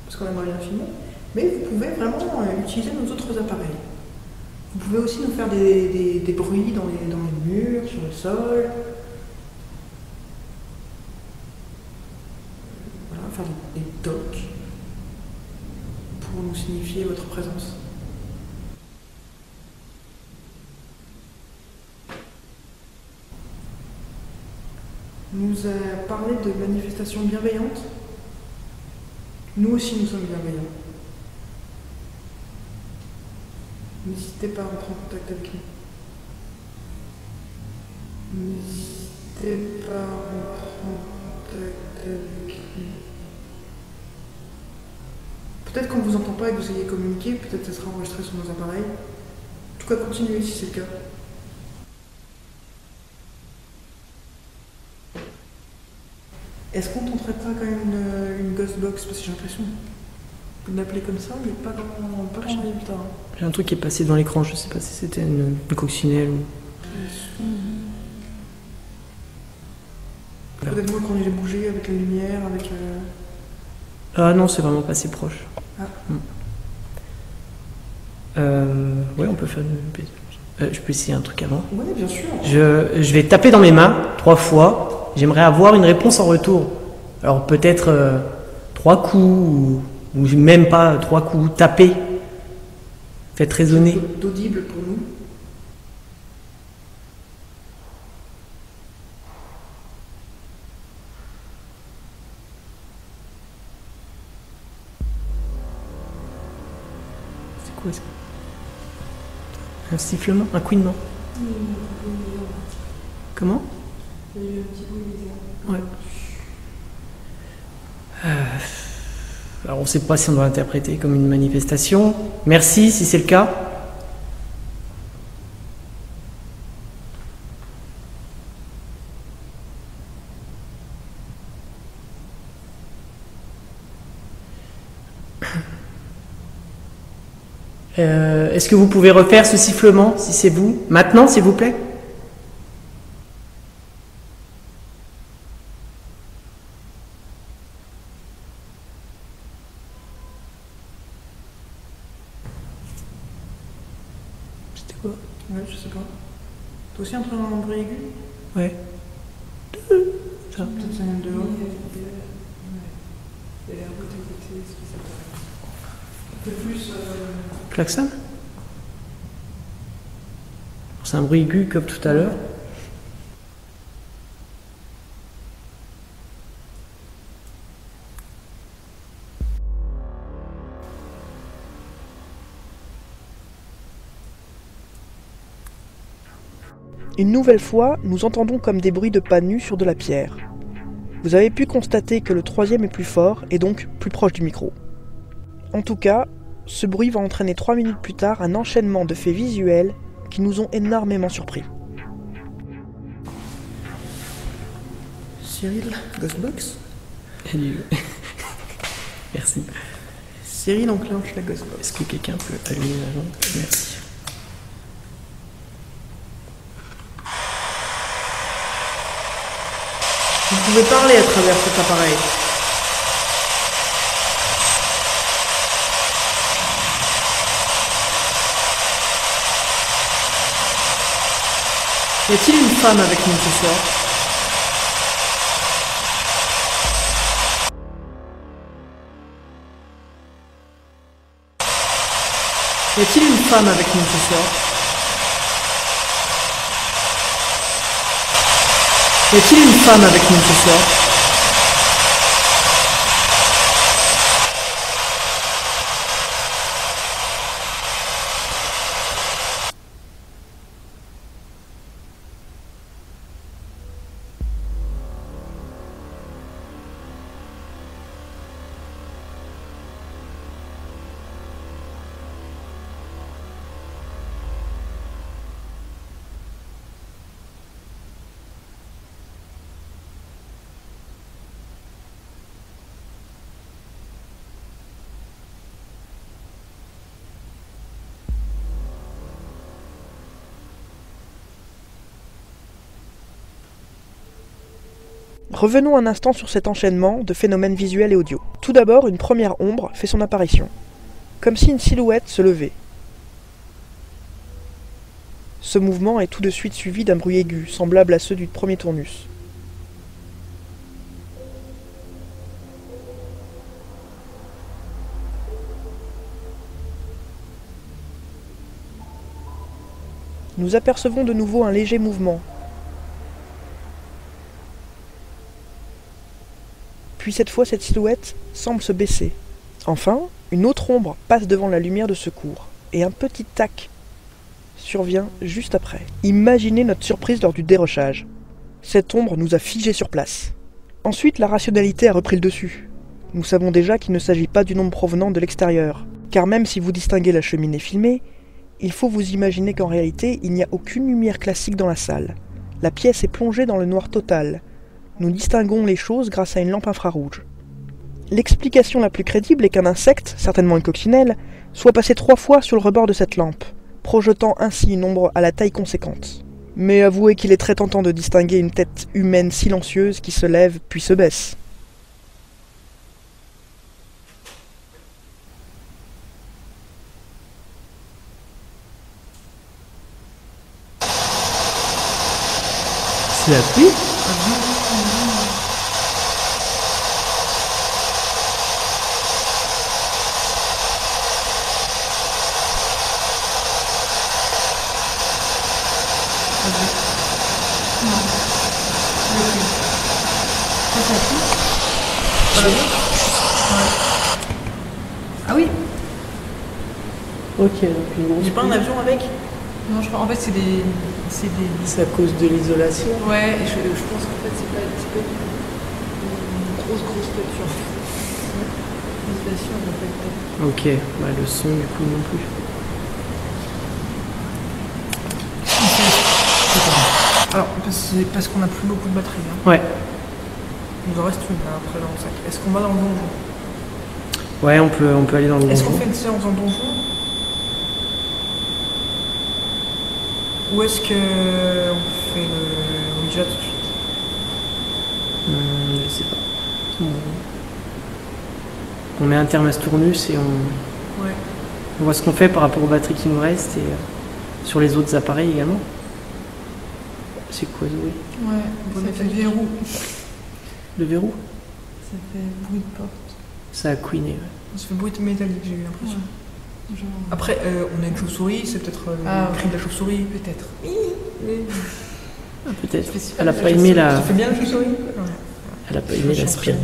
parce qu'on aimerait bien filmer, mais vous pouvez vraiment utiliser nos autres appareils. Vous pouvez aussi nous faire des bruits dans les murs, sur le sol. Voilà, faire des tocs pour nous signifier votre présence. Nous a parlé de manifestations bienveillantes. Nous aussi, nous sommes bienveillants. N'hésitez pas à prendre contact avec nous. N'hésitez pas à prendre contact avec nous. Peut-être qu'on ne vous entend pas et que vous ayez communiqué, peut-être que ça sera enregistré sur nos appareils. En tout cas, continuez si c'est le cas. Est-ce qu'on tenterait pas quand même une ghost box? Parce que j'ai l'impression On l'appelait comme ça, mais pas grand résultat. Hein. J'ai un truc qui est passé dans l'écran, je sais pas si c'était une coccinelle ou... Peut-être moi quand il a bougé avec la lumière, avec... Ah non, c'est vraiment pas si proche. Ah. Ouais, on peut faire une... je peux essayer un truc avant. Ouais, bien sûr. Je vais taper dans mes mains 3 fois. J'aimerais avoir une réponse en retour. Alors peut-être 3 coups, ou même pas 3 coups. Taper. Faites résonner. D'audible pour nous. C'est quoi ça? Un sifflement? Un couinement? Comment? Ouais. Alors on ne sait pas si on doit l'interpréter comme une manifestation. Merci si c'est le cas. Est-ce que vous pouvez refaire ce sifflement, si c'est vous, maintenant, s'il vous plaît? C'était quoi? Ouais, je sais pas. T'as aussi un bruit aigu? Ouais. Ça. Peut-être ça vient de dehors. Il y a l'air bout à côté, est-ce que ça paraît? Un peu plus... Klaxon? C'est un bruit aigu comme tout à l'heure. Une nouvelle fois, nous entendons comme des bruits de pas nus sur de la pierre. Vous avez pu constater que le troisième est plus fort et donc plus proche du micro. En tout cas, ce bruit va entraîner 3 minutes plus tard un enchaînement de faits visuels qui nous ont énormément surpris. Cyril, Ghostbox. Merci. Cyril enclenche la Ghostbox. Est-ce que quelqu'un peut allumer la lampe? Merci. Vous pouvez parler à travers cet appareil. Y a-t-il une femme avec nous ce soir? Y a-t-il une femme avec nous ce soir? Y a-t-il une femme avec nous ce soir? Revenons un instant sur cet enchaînement de phénomènes visuels et audio. Tout d'abord, une première ombre fait son apparition, comme si une silhouette se levait. Ce mouvement est tout de suite suivi d'un bruit aigu, semblable à ceux du premier tournus. Nous apercevons de nouveau un léger mouvement. Puis cette fois, cette silhouette semble se baisser. Enfin, une autre ombre passe devant la lumière de secours, et un petit tac survient juste après. Imaginez notre surprise lors du dérochage. Cette ombre nous a figés sur place. Ensuite, la rationalité a repris le dessus. Nous savons déjà qu'il ne s'agit pas d'une ombre provenant de l'extérieur, car même si vous distinguez la cheminée filmée, il faut vous imaginer qu'en réalité, il n'y a aucune lumière classique dans la salle. La pièce est plongée dans le noir total. Nous distinguons les choses grâce à une lampe infrarouge. L'explication la plus crédible est qu'un insecte, certainement une coccinelle, soit passé 3 fois sur le rebord de cette lampe, projetant ainsi une ombre à la taille conséquente. Mais avouez qu'il est très tentant de distinguer une tête humaine silencieuse qui se lève puis se baisse. C'est la pluie? Ah oui. Ok, donc une grosse J'ai pas un pluie. avion avec. Non, je crois. En fait, c'est des. C'est à cause de l'isolation. Ouais, je pense qu'en fait, c'est pas une grosse toiture. L'isolation, en fait. Ok, bah, le son du coup non plus. Alors, c'est parce qu'on a plus beaucoup de batterie. Hein. Ouais, Il nous en reste une là, après dans le sac. Est-ce qu'on va dans le donjon? ouais, on peut aller dans le Est-ce qu'on donjon. fait une séance en donjon? Ou est-ce que on fait le Ouija tout de suite? Je sais pas. On met un Thermas Tournus et Ouais. on voit ce qu'on fait par rapport aux batteries qui nous restent et sur les autres appareils également. C'est quoi Zoé? Ouais, ça fait verrou. Le verrou? Ça fait bruit de porte. Ça a couiné. Ouais. Ça fait bruit métallique, j'ai eu l'impression. Ouais. Genre... Après, on a une chauve-souris, c'est peut-être le Ah, cri de la chauve-souris. Peut-être. Ah, peut-être. Ça fait super Elle a bien, pas je aimé sais. la. Ça fait bien la chauve-souris? Ouais. Elle a pas aimé la spirale.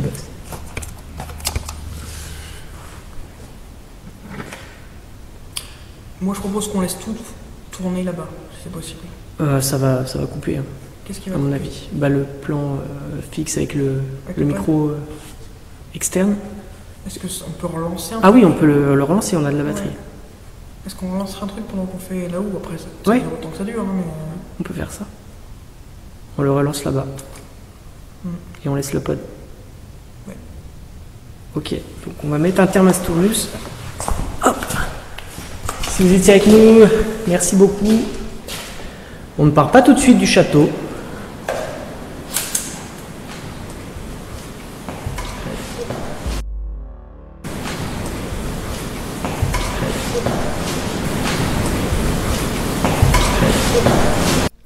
Moi, je propose qu'on laisse tout tourner là-bas, si c'est possible. Ça va couper, hein, Qu'est-ce qui va à mon couper? avis. Bah, le plan fixe avec le Avec le micro externe. Est-ce qu'on peut relancer un Ah truc? oui, on peut le relancer, on a de la batterie. Ouais. Est-ce qu'on relancera un truc pendant qu'on fait là-haut? Après, ça Ouais. dure autant que ça dure, hein, mais... On peut faire ça. On le relance là-bas. Hmm. Et on laisse le pod. Ouais. Ok, donc on va mettre un Thermas Tournus. Hop. Si vous étiez avec nous, merci beaucoup. On ne part pas tout de suite du château.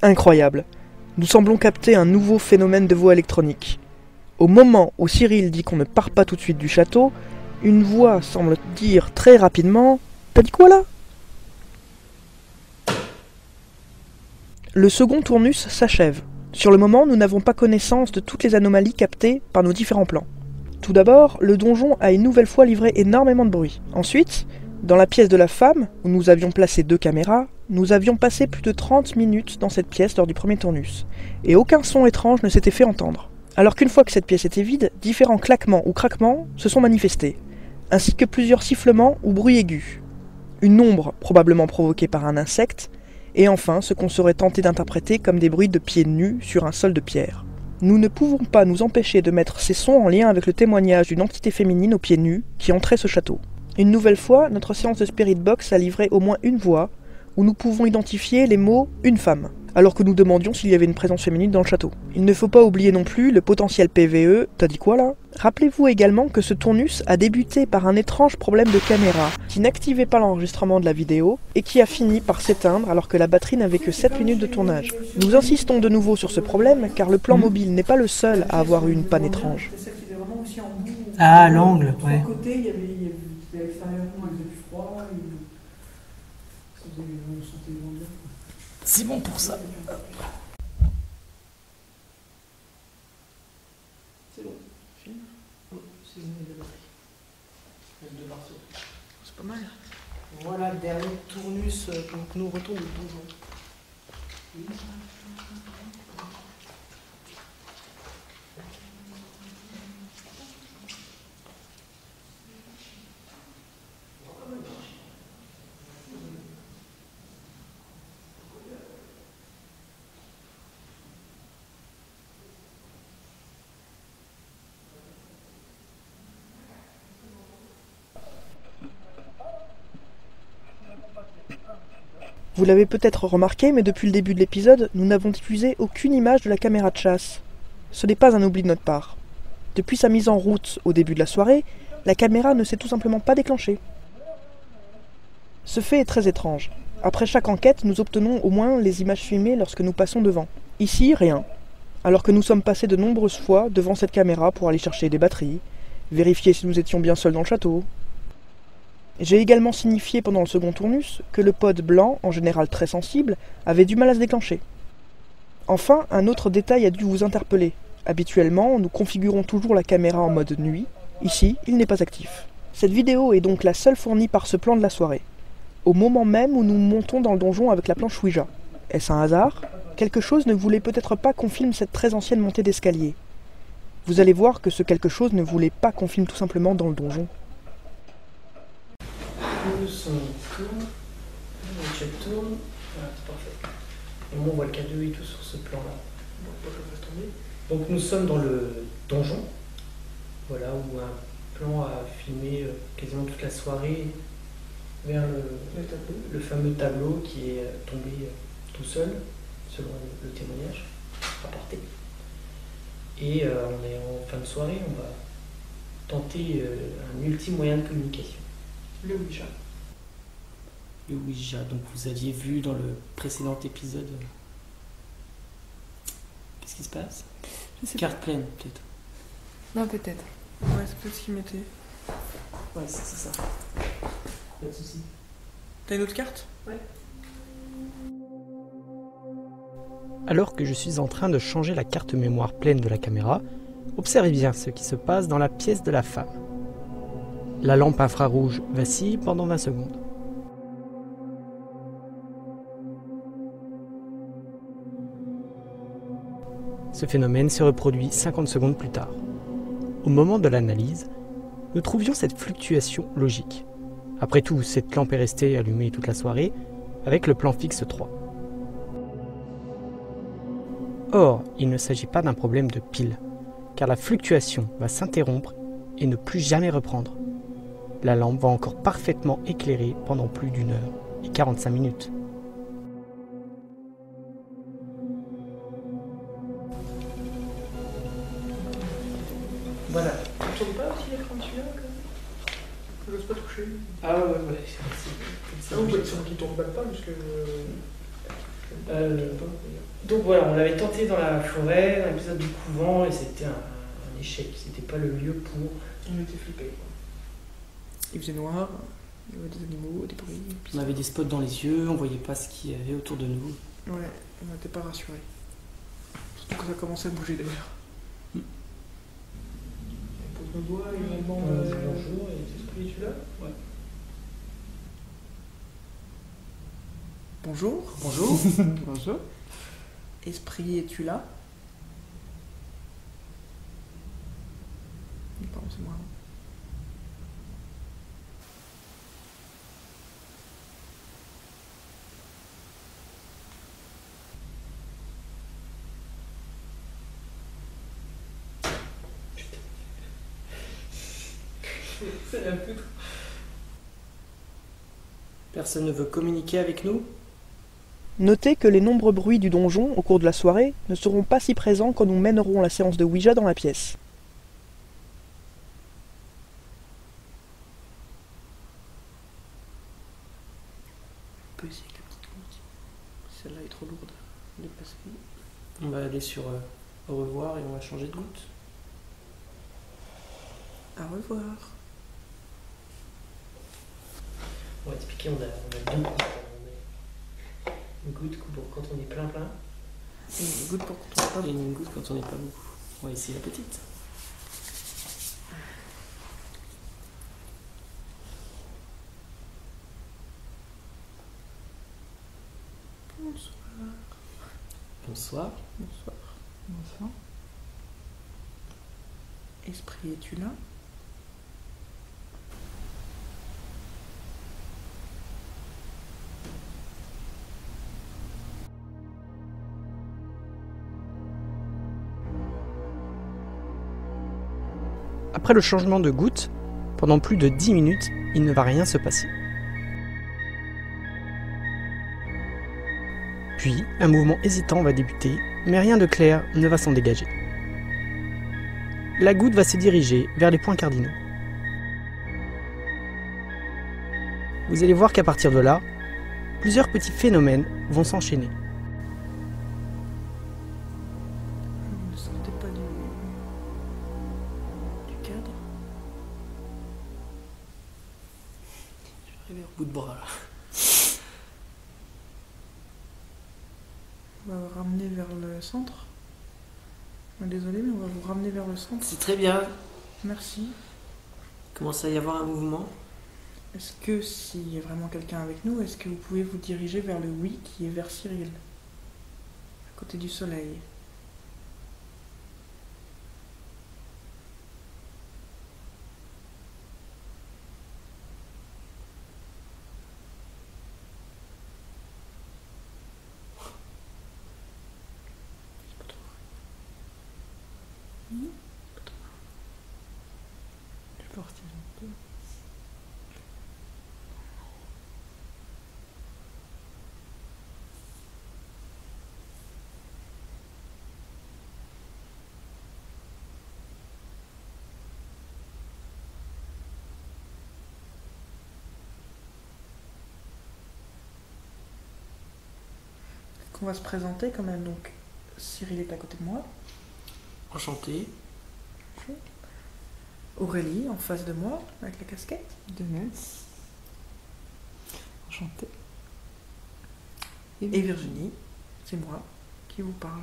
Incroyable. Nous semblons capter un nouveau phénomène de voix électronique. Au moment où Cyril dit qu'on ne part pas tout de suite du château, une voix semble dire très rapidement « T'as dit quoi là ?» Le second tournus s'achève. Sur le moment, nous n'avons pas connaissance de toutes les anomalies captées par nos différents plans. Tout d'abord, le donjon a une nouvelle fois livré énormément de bruit. Ensuite, dans la pièce de la femme, où nous avions placé 2 caméras, nous avions passé plus de 30 minutes dans cette pièce lors du premier tournus, et aucun son étrange ne s'était fait entendre. Alors qu'une fois que cette pièce était vide, différents claquements ou craquements se sont manifestés, ainsi que plusieurs sifflements ou bruits aigus. Une ombre probablement provoquée par un insecte, et enfin ce qu'on serait tenté d'interpréter comme des bruits de pieds nus sur un sol de pierre. Nous ne pouvons pas nous empêcher de mettre ces sons en lien avec le témoignage d'une entité féminine aux pieds nus qui entrait ce château. Une nouvelle fois, notre séance de Spirit Box a livré au moins une voix, où nous pouvons identifier les mots « une femme », alors que nous demandions s'il y avait une présence féminine dans le château. Il ne faut pas oublier non plus le potentiel PVE, t'as dit quoi là? Rappelez-vous également que ce tournus a débuté par un étrange problème de caméra, qui n'activait pas l'enregistrement de la vidéo, et qui a fini par s'éteindre alors que la batterie n'avait que 7 minutes de tournage. Nous insistons de nouveau sur ce problème, car le plan mobile n'est pas le seul à avoir eu une panne étrange. C'est celle qui était vraiment aussi en bout. Ah, l'angle, ouais. À côté, il y avait à l'extérieur, il faisait plus froid. On sentait vraiment bien. C'est bon pour ça. C'est bon. Film. Oh, c'est une de la batterie. Avec 2 morceaux. C'est pas mal. Voilà le dernier tournus pour que nous retourne au donjon. Vous l'avez peut-être remarqué, mais depuis le début de l'épisode, nous n'avons diffusé aucune image de la caméra de chasse. Ce n'est pas un oubli de notre part. Depuis sa mise en route au début de la soirée, la caméra ne s'est tout simplement pas déclenchée. Ce fait est très étrange. Après chaque enquête, nous obtenons au moins les images filmées lorsque nous passons devant. Ici, rien. Alors que nous sommes passés de nombreuses fois devant cette caméra pour aller chercher des batteries, vérifier si nous étions bien seuls dans le château. J'ai également signifié pendant le second tournus que le pod blanc, en général très sensible, avait du mal à se déclencher. Enfin, un autre détail a dû vous interpeller. Habituellement, nous configurons toujours la caméra en mode nuit. Ici, il n'est pas actif. Cette vidéo est donc la seule fournie par ce plan de la soirée. Au moment même où nous montons dans le donjon avec la planche Ouija. Est-ce un hasard ? Quelque chose ne voulait peut-être pas qu'on filme cette très ancienne montée d'escalier. Vous allez voir que ce quelque chose ne voulait pas qu'on filme tout simplement dans le donjon. Nous sommes tourne, le chat tourne, voilà, c'est parfait. Et moi on voit le K2 et tout sur ce plan-là. Donc nous sommes dans le donjon, voilà, où un plan a filmé quasiment toute la soirée vers le fameux tableau qui est tombé tout seul, selon le témoignage rapporté. Et on est en fin de soirée, on va tenter un ultime moyen de communication. Le Ouija. Le Ouija, donc vous aviez vu dans le précédent épisode. Qu'est-ce qui se passe? Je sais Carte pleine, peut-être. pas. Non, peut-être. Ouais, c'est peut-être ce qu'il mettait. Ouais, c'est ça. Pas de soucis. T'as une autre carte? Alors que je suis en train de changer la carte mémoire pleine de la caméra, observez bien ce qui se passe dans la pièce de la femme. La lampe infrarouge vacille pendant 20 secondes. Ce phénomène se reproduit 50 secondes plus tard. Au moment de l'analyse, nous trouvions cette fluctuation logique. Après tout, cette lampe est restée allumée toute la soirée avec le plan fixe 3. Or, il ne s'agit pas d'un problème de pile, car la fluctuation va s'interrompre et ne plus jamais reprendre. La lampe va encore parfaitement éclairer pendant plus d'1 heure et 45 minutes. Voilà. Tu tournes pas aussi l'écran de celui-là Je n'ose pas toucher. Ah ouais. Ah oui, c'est qui tourne pas parce que. Donc voilà, on l'avait tenté dans la forêt, dans l'épisode du couvent, et c'était un échec. C'était pas le lieu pour. On était flippés. Il faisait noir, il y avait des animaux, des bruits. On avait des spots dans les yeux, on voyait pas ce qu'il y avait autour de nous. Ouais, on n'était pas rassurés. Surtout que ça commençait à bouger d'ailleurs. On pose nos doigts et on demande. Bonjour, et l'esprit, tu là? Ouais. Bonjour. Bonjour. Bonjour. Esprit, es-tu là? Pardon, c'est moi. C'est la poutre. Personne ne veut communiquer avec nous? Notez que les nombreux bruits du donjon au cours de la soirée ne seront pas si présents quand nous mènerons la séance de Ouija dans la pièce. On peut essayer avec la petite goutte. Celle-là est trop lourde. Elle est passée. On va aller sur au revoir et on va changer de goutte. Au revoir. On va expliquer, on a 2 gouttes. On a une goutte pour quand on est plein, Et une goutte pour quand on et une goutte quand on n'est pas beaucoup. On va essayer la petite. Bonsoir. Bonsoir. Bonsoir. Bonsoir. Esprit, es-tu là? Après le changement de goutte, pendant plus de 10 minutes, il ne va rien se passer. Un mouvement hésitant va débuter, mais rien de clair ne va s'en dégager. La goutte va se diriger vers les points cardinaux. Vous allez voir qu'à partir de là, plusieurs petits phénomènes vont s'enchaîner. Vous ne sortez pas du cadre. Je vais arriver au bout de bras là. On va vous ramener vers le centre. Désolé, mais on va vous ramener vers le centre. C'est très bien. Merci. Il commence à y avoir un mouvement. Est-ce que s'il y a vraiment quelqu'un avec nous, est-ce que vous pouvez vous diriger vers le oui qui est vers Cyril, à côté du soleil? Je peux retirer un peu. On va se présenter quand même. Donc, Cyril est à côté de moi. Enchanté. Aurélie en face de moi, avec la casquette. De même. Enchantée. Et Virginie, c'est moi qui vous parle.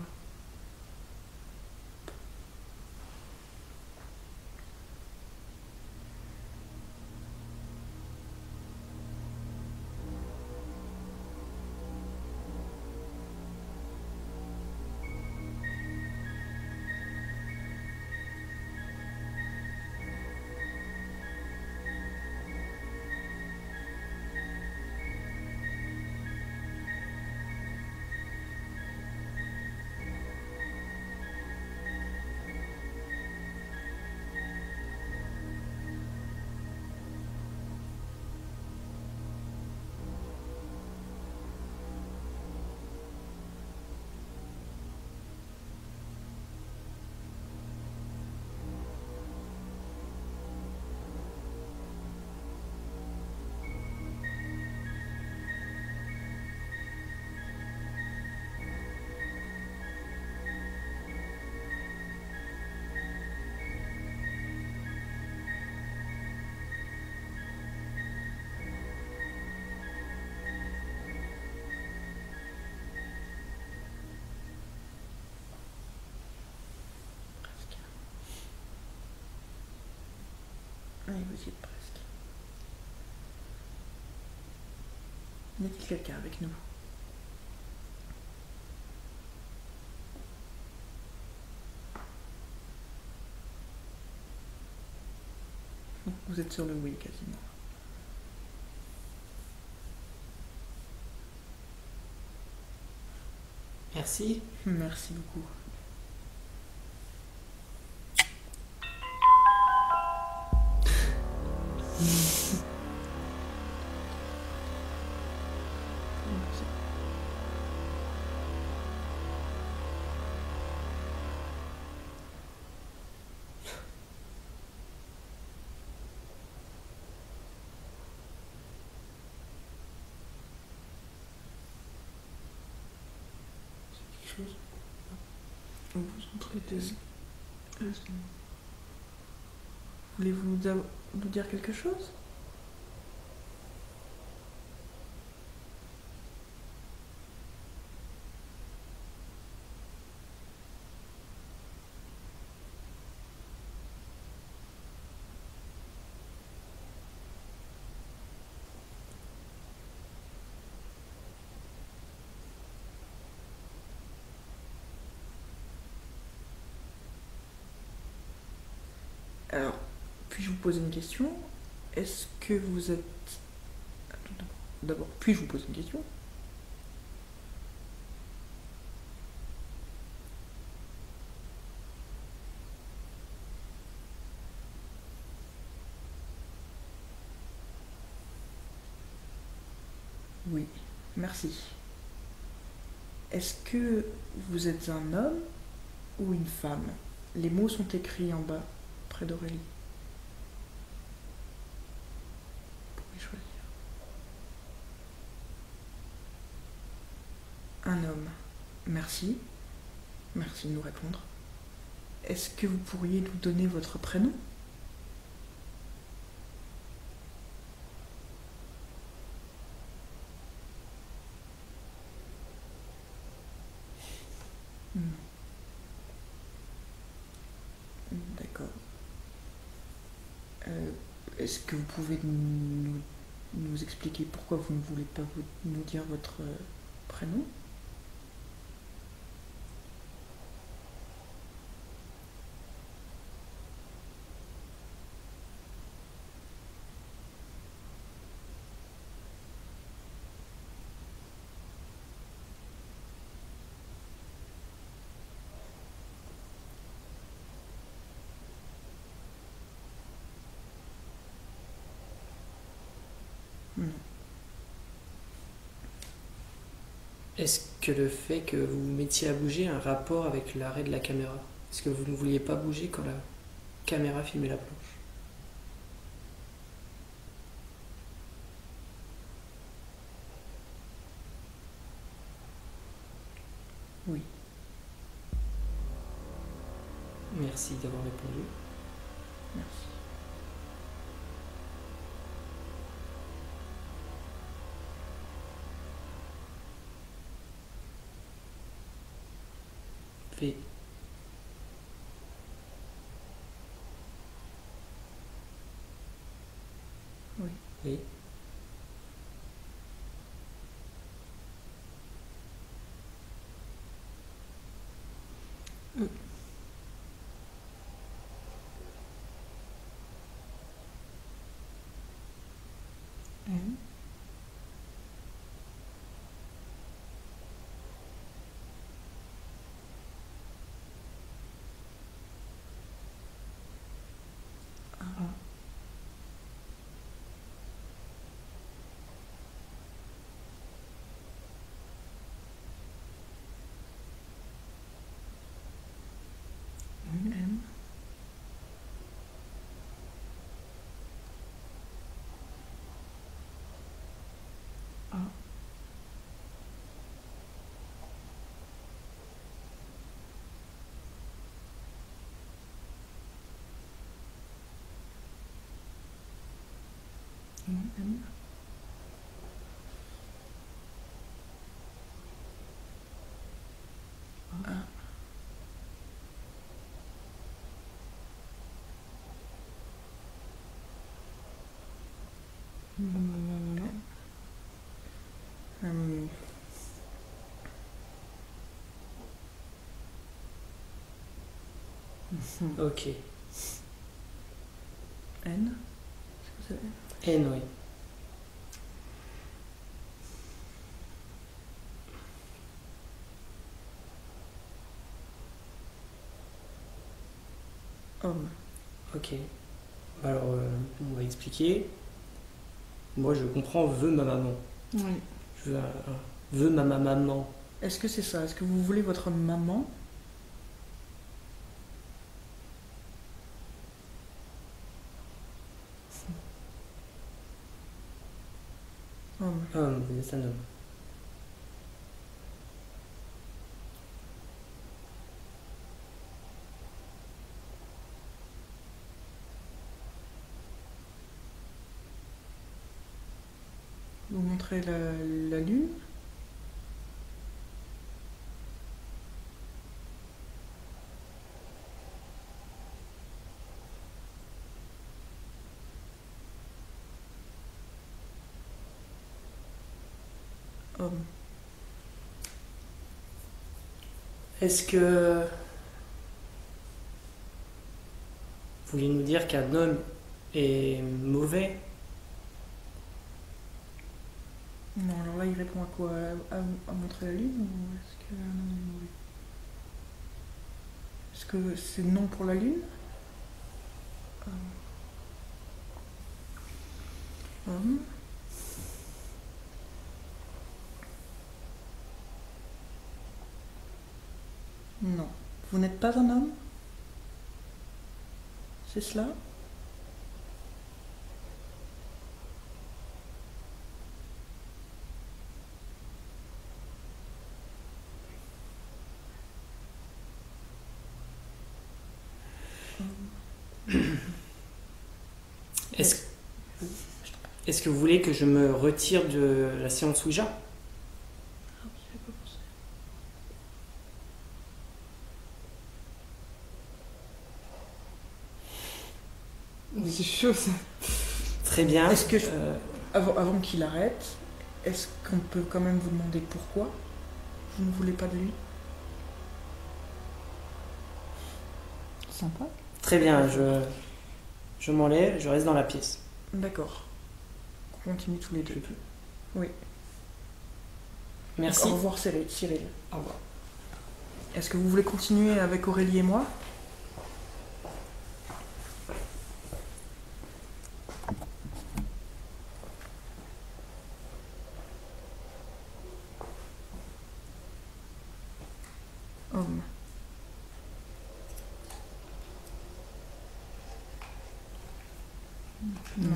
Allez, vous y êtes presque. Y a-t-il quelqu'un avec nous? Vous êtes sur le oui quasiment. Merci. Merci beaucoup. Quelque chose? Vous entrez deux. Voulez-vous nous dire quelque chose? Alors, puis-je vous poser une question? Est-ce que vous êtes... Attends, d'abord, puis-je vous poser une question? Oui, merci. Est-ce que vous êtes un homme ou une femme? Les mots sont écrits en bas, près d'Aurélie. Vous pouvez choisir. Un homme. Merci. Merci de nous répondre. Est-ce que vous pourriez nous donner votre prénom? Non. D'accord. Est-ce que vous pouvez nous expliquer pourquoi vous ne voulez pas nous dire votre prénom? Non. Est-ce que le fait que vous vous mettiez à bouger a un rapport avec l'arrêt de la caméra? Est-ce que vous ne vouliez pas bouger quand la caméra filmait la planche? Oui. Merci d'avoir répondu. Merci. V. Oui. Oui. N. M. A. M. A. Hum. Ok. N. Est-ce que vous avez... N, oui. Homme. Ok. Alors, on va expliquer. Moi, je comprends veut ma maman. Oui. Je veux veut ma maman. Est-ce que c'est ça? Est-ce que vous voulez votre maman? Homme. Vous êtes un homme. Vous montrez la lune? Homme. Est-ce que vous voulez nous dire qu'un homme est mauvais? Non, alors là, il répond à quoi? À montrer la lune ou est-ce que non, il est mauvais? Est-ce que c'est non pour la lune? Homme. Non. Vous n'êtes pas un homme? C'est cela? Est-ce que vous voulez que je me retire de la séance Ouija? C'est chaud ça. Très bien. Est-ce que avant qu'il arrête, est-ce qu'on peut quand même vous demander pourquoi vous ne voulez pas de lui? Sympa. Très bien, je m'enlève, je reste dans la pièce. D'accord. On continue tous les deux. Oui. Merci. Au revoir Cyril. Au revoir. Est-ce que vous voulez continuer avec Aurélie et moi? Homme. Non,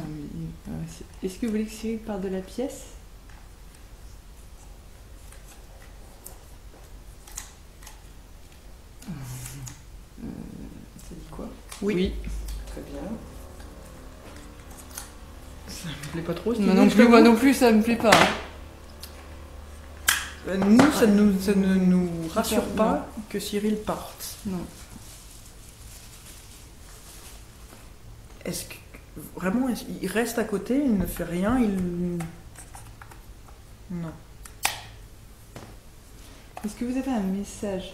est-ce que vous voulez que Cyril parte de la pièce? Ça dit quoi? Oui. Très bien. Ça me plaît pas trop. Moi non plus, ça me plaît pas. Nous, ça ne nous rassure pas que Cyril parte. Non. Est-ce que vraiment, il reste à côté, il ne fait rien, non. Est-ce que vous avez un message?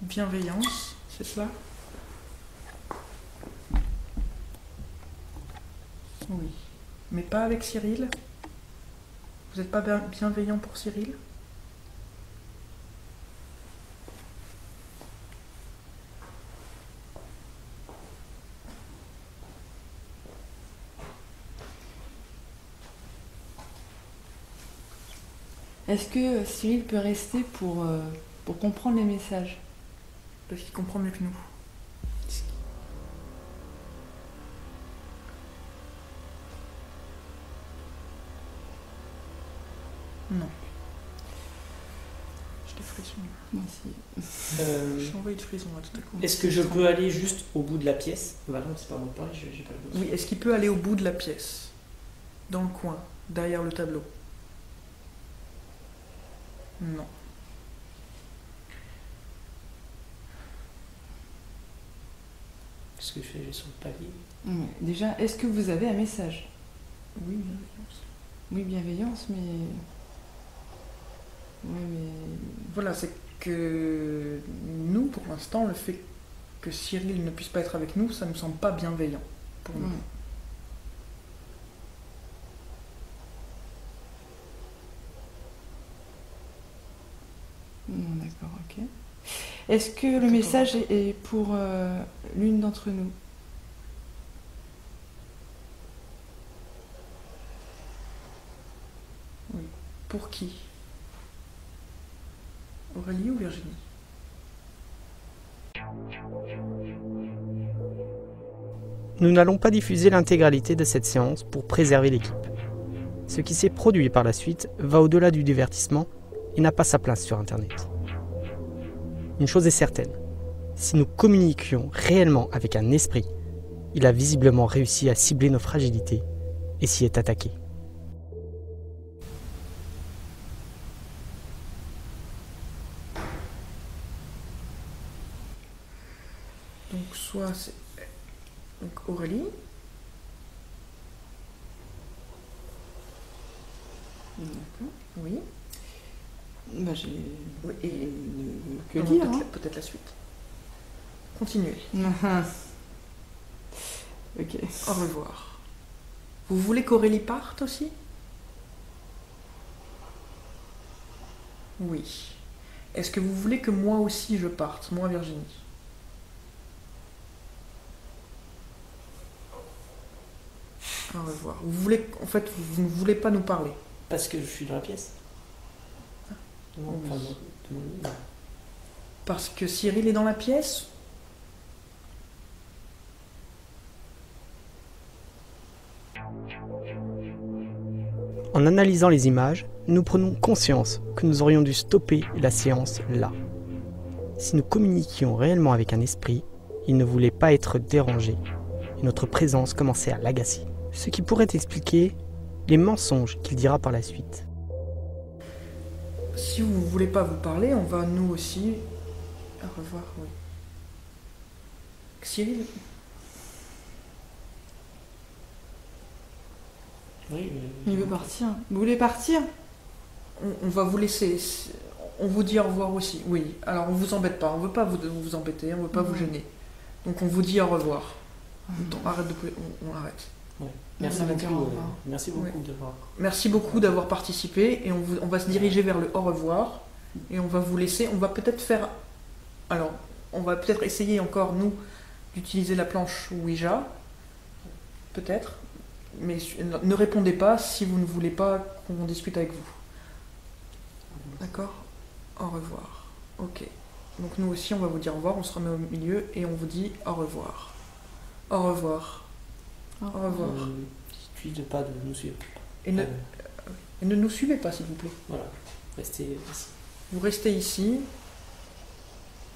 Bienveillance, c'est cela? Oui. Mais pas avec Cyril? Vous n'êtes pas bienveillant pour Cyril? Est-ce que Cyril peut rester pour comprendre les messages? Parce qu'il comprend mieux que nous. Non. J'ai des frissons. Moi aussi. J'ai envoyé des frissons là tout à coup. Est-ce que je peux aller juste au bout de la pièce? Bah non, c'est pas bon de parler, j'ai pas le dos. Oui, est-ce qu'il peut aller au bout de la pièce? Dans le coin, derrière le tableau? Non. Qu'est-ce que je fais? J'ai sur le palier. Ouais. Déjà, est-ce que vous avez un message? Oui, bienveillance. Oui, bienveillance, mais... Oui, mais... Voilà, c'est que nous, pour l'instant, le fait que Cyril ne puisse pas être avec nous, ça ne me semble pas bienveillant pour nous. D'accord, ok. Est-ce que le message est pour l'une d'entre nous? Oui. Pour qui? Aurélie ou Virginie? Nous n'allons pas diffuser l'intégralité de cette séance pour préserver l'équipe. Ce qui s'est produit par la suite va au-delà du divertissement et n'a pas sa place sur Internet. Une chose est certaine, si nous communiquions réellement avec un esprit, il a visiblement réussi à cibler nos fragilités et s'y est attaqué. Donc soit c'est... Donc Aurélie. D'accord. Oui. Bah, j'ai... Oui, et Que non, dire, peut-être, hein. peut-être la suite. Continuez. Ok. Au revoir. Vous voulez qu'Aurélie parte aussi? Oui. Est-ce que vous voulez que moi aussi je parte, moi Virginie? Au revoir. Vous ne voulez pas nous parler. Parce que je suis dans la pièce. Non, Oui. enfin, non. Parce que Cyril est dans la pièce. En analysant les images, nous prenons conscience que nous aurions dû stopper la séance là. Si nous communiquions réellement avec un esprit, il ne voulait pas être dérangé, et notre présence commençait à l'agacer. Ce qui pourrait expliquer les mensonges qu'il dira par la suite. Si vous ne voulez pas vous parler, on va nous aussi... Au revoir, oui. Cyril, Oui, Il veut partir. Vous voulez partir? on va vous laisser. On vous dit au revoir aussi. Oui, alors on vous embête pas. On veut pas vous embêter, on veut pas vous gêner. Donc on vous dit au revoir. Arrête de... On arrête. Ouais. Merci On va beaucoup, dire au revoir. merci beaucoup d'avoir... Merci beaucoup d'avoir participé et on va se diriger vers le au revoir et on va vous laisser. On va peut-être faire. Alors, on va peut-être essayer encore, nous, d'utiliser la planche Ouija. Peut-être. Mais ne répondez pas si vous ne voulez pas qu'on discute avec vous. D'accord? Au revoir. Ok. Donc nous aussi, on va vous dire au revoir, on se remet au milieu et on vous dit au revoir. Au revoir. Au revoir. Puis de pas de nous suivre. Et ne nous suivez pas, s'il vous plaît. Voilà, restez ici. Vous restez ici.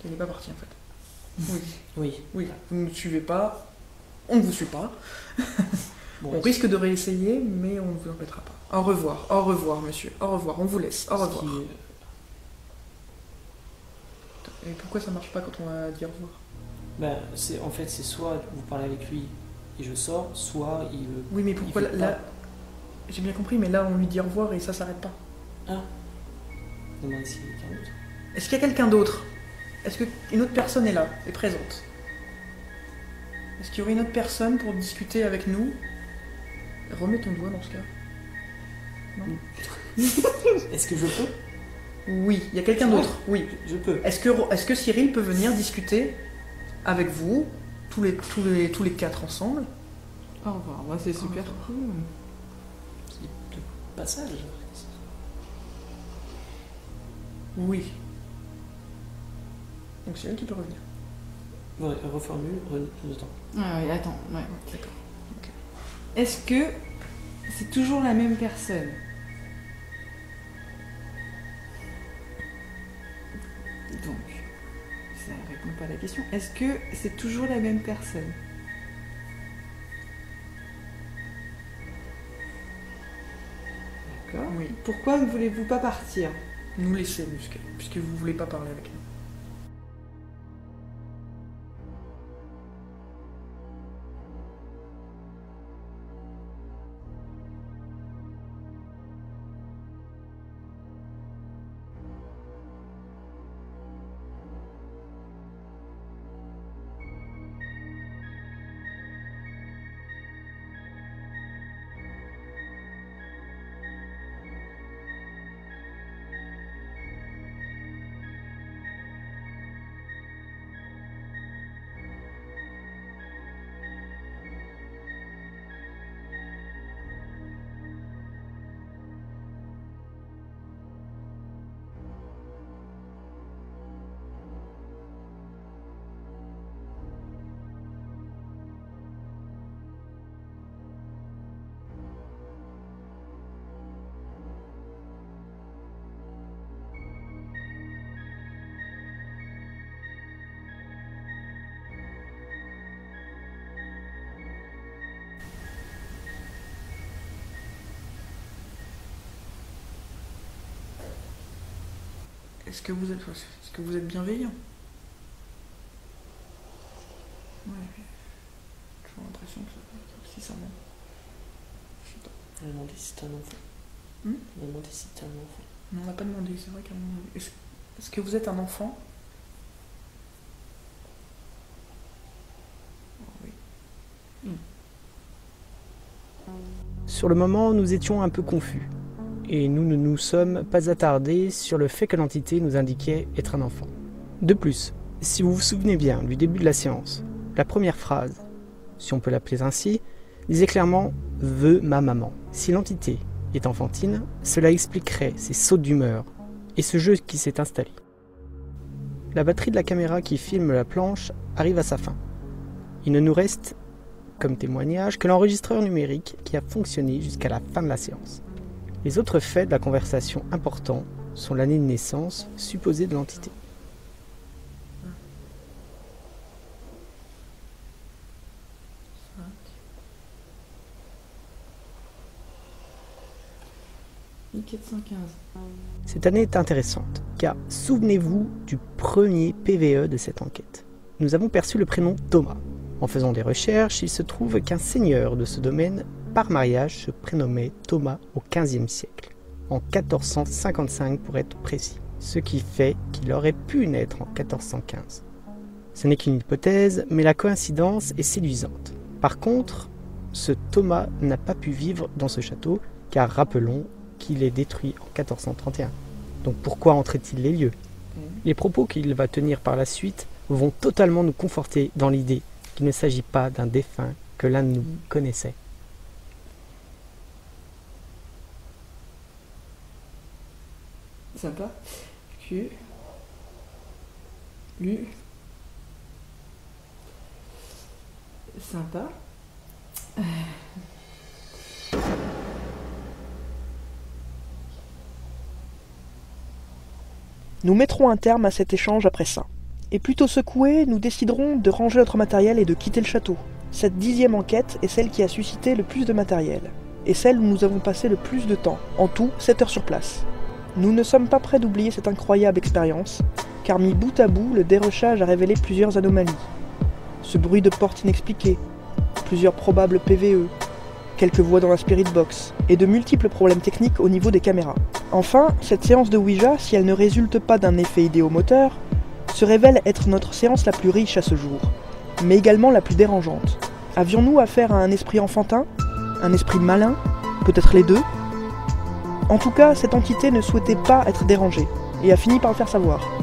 Il n'est pas parti en fait. Oui. Oui. Oui. Vous ne nous suivez pas. On ne vous suit pas. Bon, On risque de réessayer, mais on ne vous embêtera pas. Au revoir, monsieur. Au revoir, on vous laisse. Au revoir. Et pourquoi ça marche pas quand on a dit au revoir? En fait, c'est soit vous parlez avec lui et je sors, soit il veut... Oui, mais pourquoi il veut là... pas. J'ai bien compris, mais là on lui dit au revoir et ça s'arrête pas. Ah, demandez s'il y a quelqu'un d'autre. Est-ce qu'il y a quelqu'un d'autre? Est-ce qu'une autre personne est là, est présente? Est-ce qu'il y aurait une autre personne pour discuter avec nous? Remets ton doigt dans ce cas. Est-ce que je peux? Oui, il y a quelqu'un d'autre, oui. Je peux. Est-ce que Cyril peut venir discuter avec vous, tous les quatre ensemble? Au revoir. Moi, c'est super cool. C'est de passage. Oui. Donc Cyril, tu peux revenir. Ouais, reformule, attends. Ah oui, attends. Ouais. D'accord. Ok. Est-ce que c'est toujours la même personne? Donc, ça répond pas à la question. Est-ce que c'est toujours la même personne? D'accord. Oui. Pourquoi ne voulez-vous pas partir? Nous laisser, puisque vous voulez pas parler avec nous. Est-ce que vous êtes bienveillant? Ouais. J'ai l'impression que si ça ment. Je sais pas. On a demandé si c'était un enfant. On a demandé si c'était un enfant. Non, on n'a pas demandé, c'est vrai qu'à un moment donné. Est-ce que vous êtes un enfant? Oh, oui. Sur le moment, nous étions un peu confus, et nous ne nous sommes pas attardés sur le fait que l'entité nous indiquait être un enfant. De plus, si vous vous souvenez bien du début de la séance, la première phrase, si on peut l'appeler ainsi, disait clairement « veut ma maman ». Si l'entité est enfantine, cela expliquerait ces sautes d'humeur et ce jeu qui s'est installé. La batterie de la caméra qui filme la planche arrive à sa fin. Il ne nous reste comme témoignage que l'enregistreur numérique qui a fonctionné jusqu'à la fin de la séance. Les autres faits de la conversation importants sont l'année de naissance supposée de l'entité. Cette année est intéressante, car souvenez-vous du premier PVE de cette enquête. Nous avons perçu le prénom Thomas. En faisant des recherches, il se trouve qu'un seigneur de ce domaine, par mariage, se prénommait Thomas au XVe siècle, en 1455 pour être précis, ce qui fait qu'il aurait pu naître en 1415. Ce n'est qu'une hypothèse, mais la coïncidence est séduisante. Par contre, ce Thomas n'a pas pu vivre dans ce château, car rappelons qu'il est détruit en 1431. Donc pourquoi entrait-il les lieux? Les propos qu'il va tenir par la suite vont totalement nous conforter dans l'idée qu'il ne s'agit pas d'un défunt que l'un de nous connaissait. Sympa. Q. Lu. Sympa. Nous mettrons un terme à cet échange après ça. Et plutôt secoués, nous déciderons de ranger notre matériel et de quitter le château. Cette 10e enquête est celle qui a suscité le plus de matériel, et celle où nous avons passé le plus de temps, en tout 7 heures sur place. Nous ne sommes pas prêts d'oublier cette incroyable expérience, car mis bout à bout, le dérochage a révélé plusieurs anomalies. Ce bruit de porte inexpliqué, plusieurs probables PVE, quelques voix dans la spirit box, et de multiples problèmes techniques au niveau des caméras. Enfin, cette séance de Ouija, si elle ne résulte pas d'un effet idéomoteur, se révèle être notre séance la plus riche à ce jour, mais également la plus dérangeante. Avions-nous affaire à un esprit enfantin? Un esprit malin? Peut-être les deux? En tout cas, cette entité ne souhaitait pas être dérangée, et a fini par le faire savoir.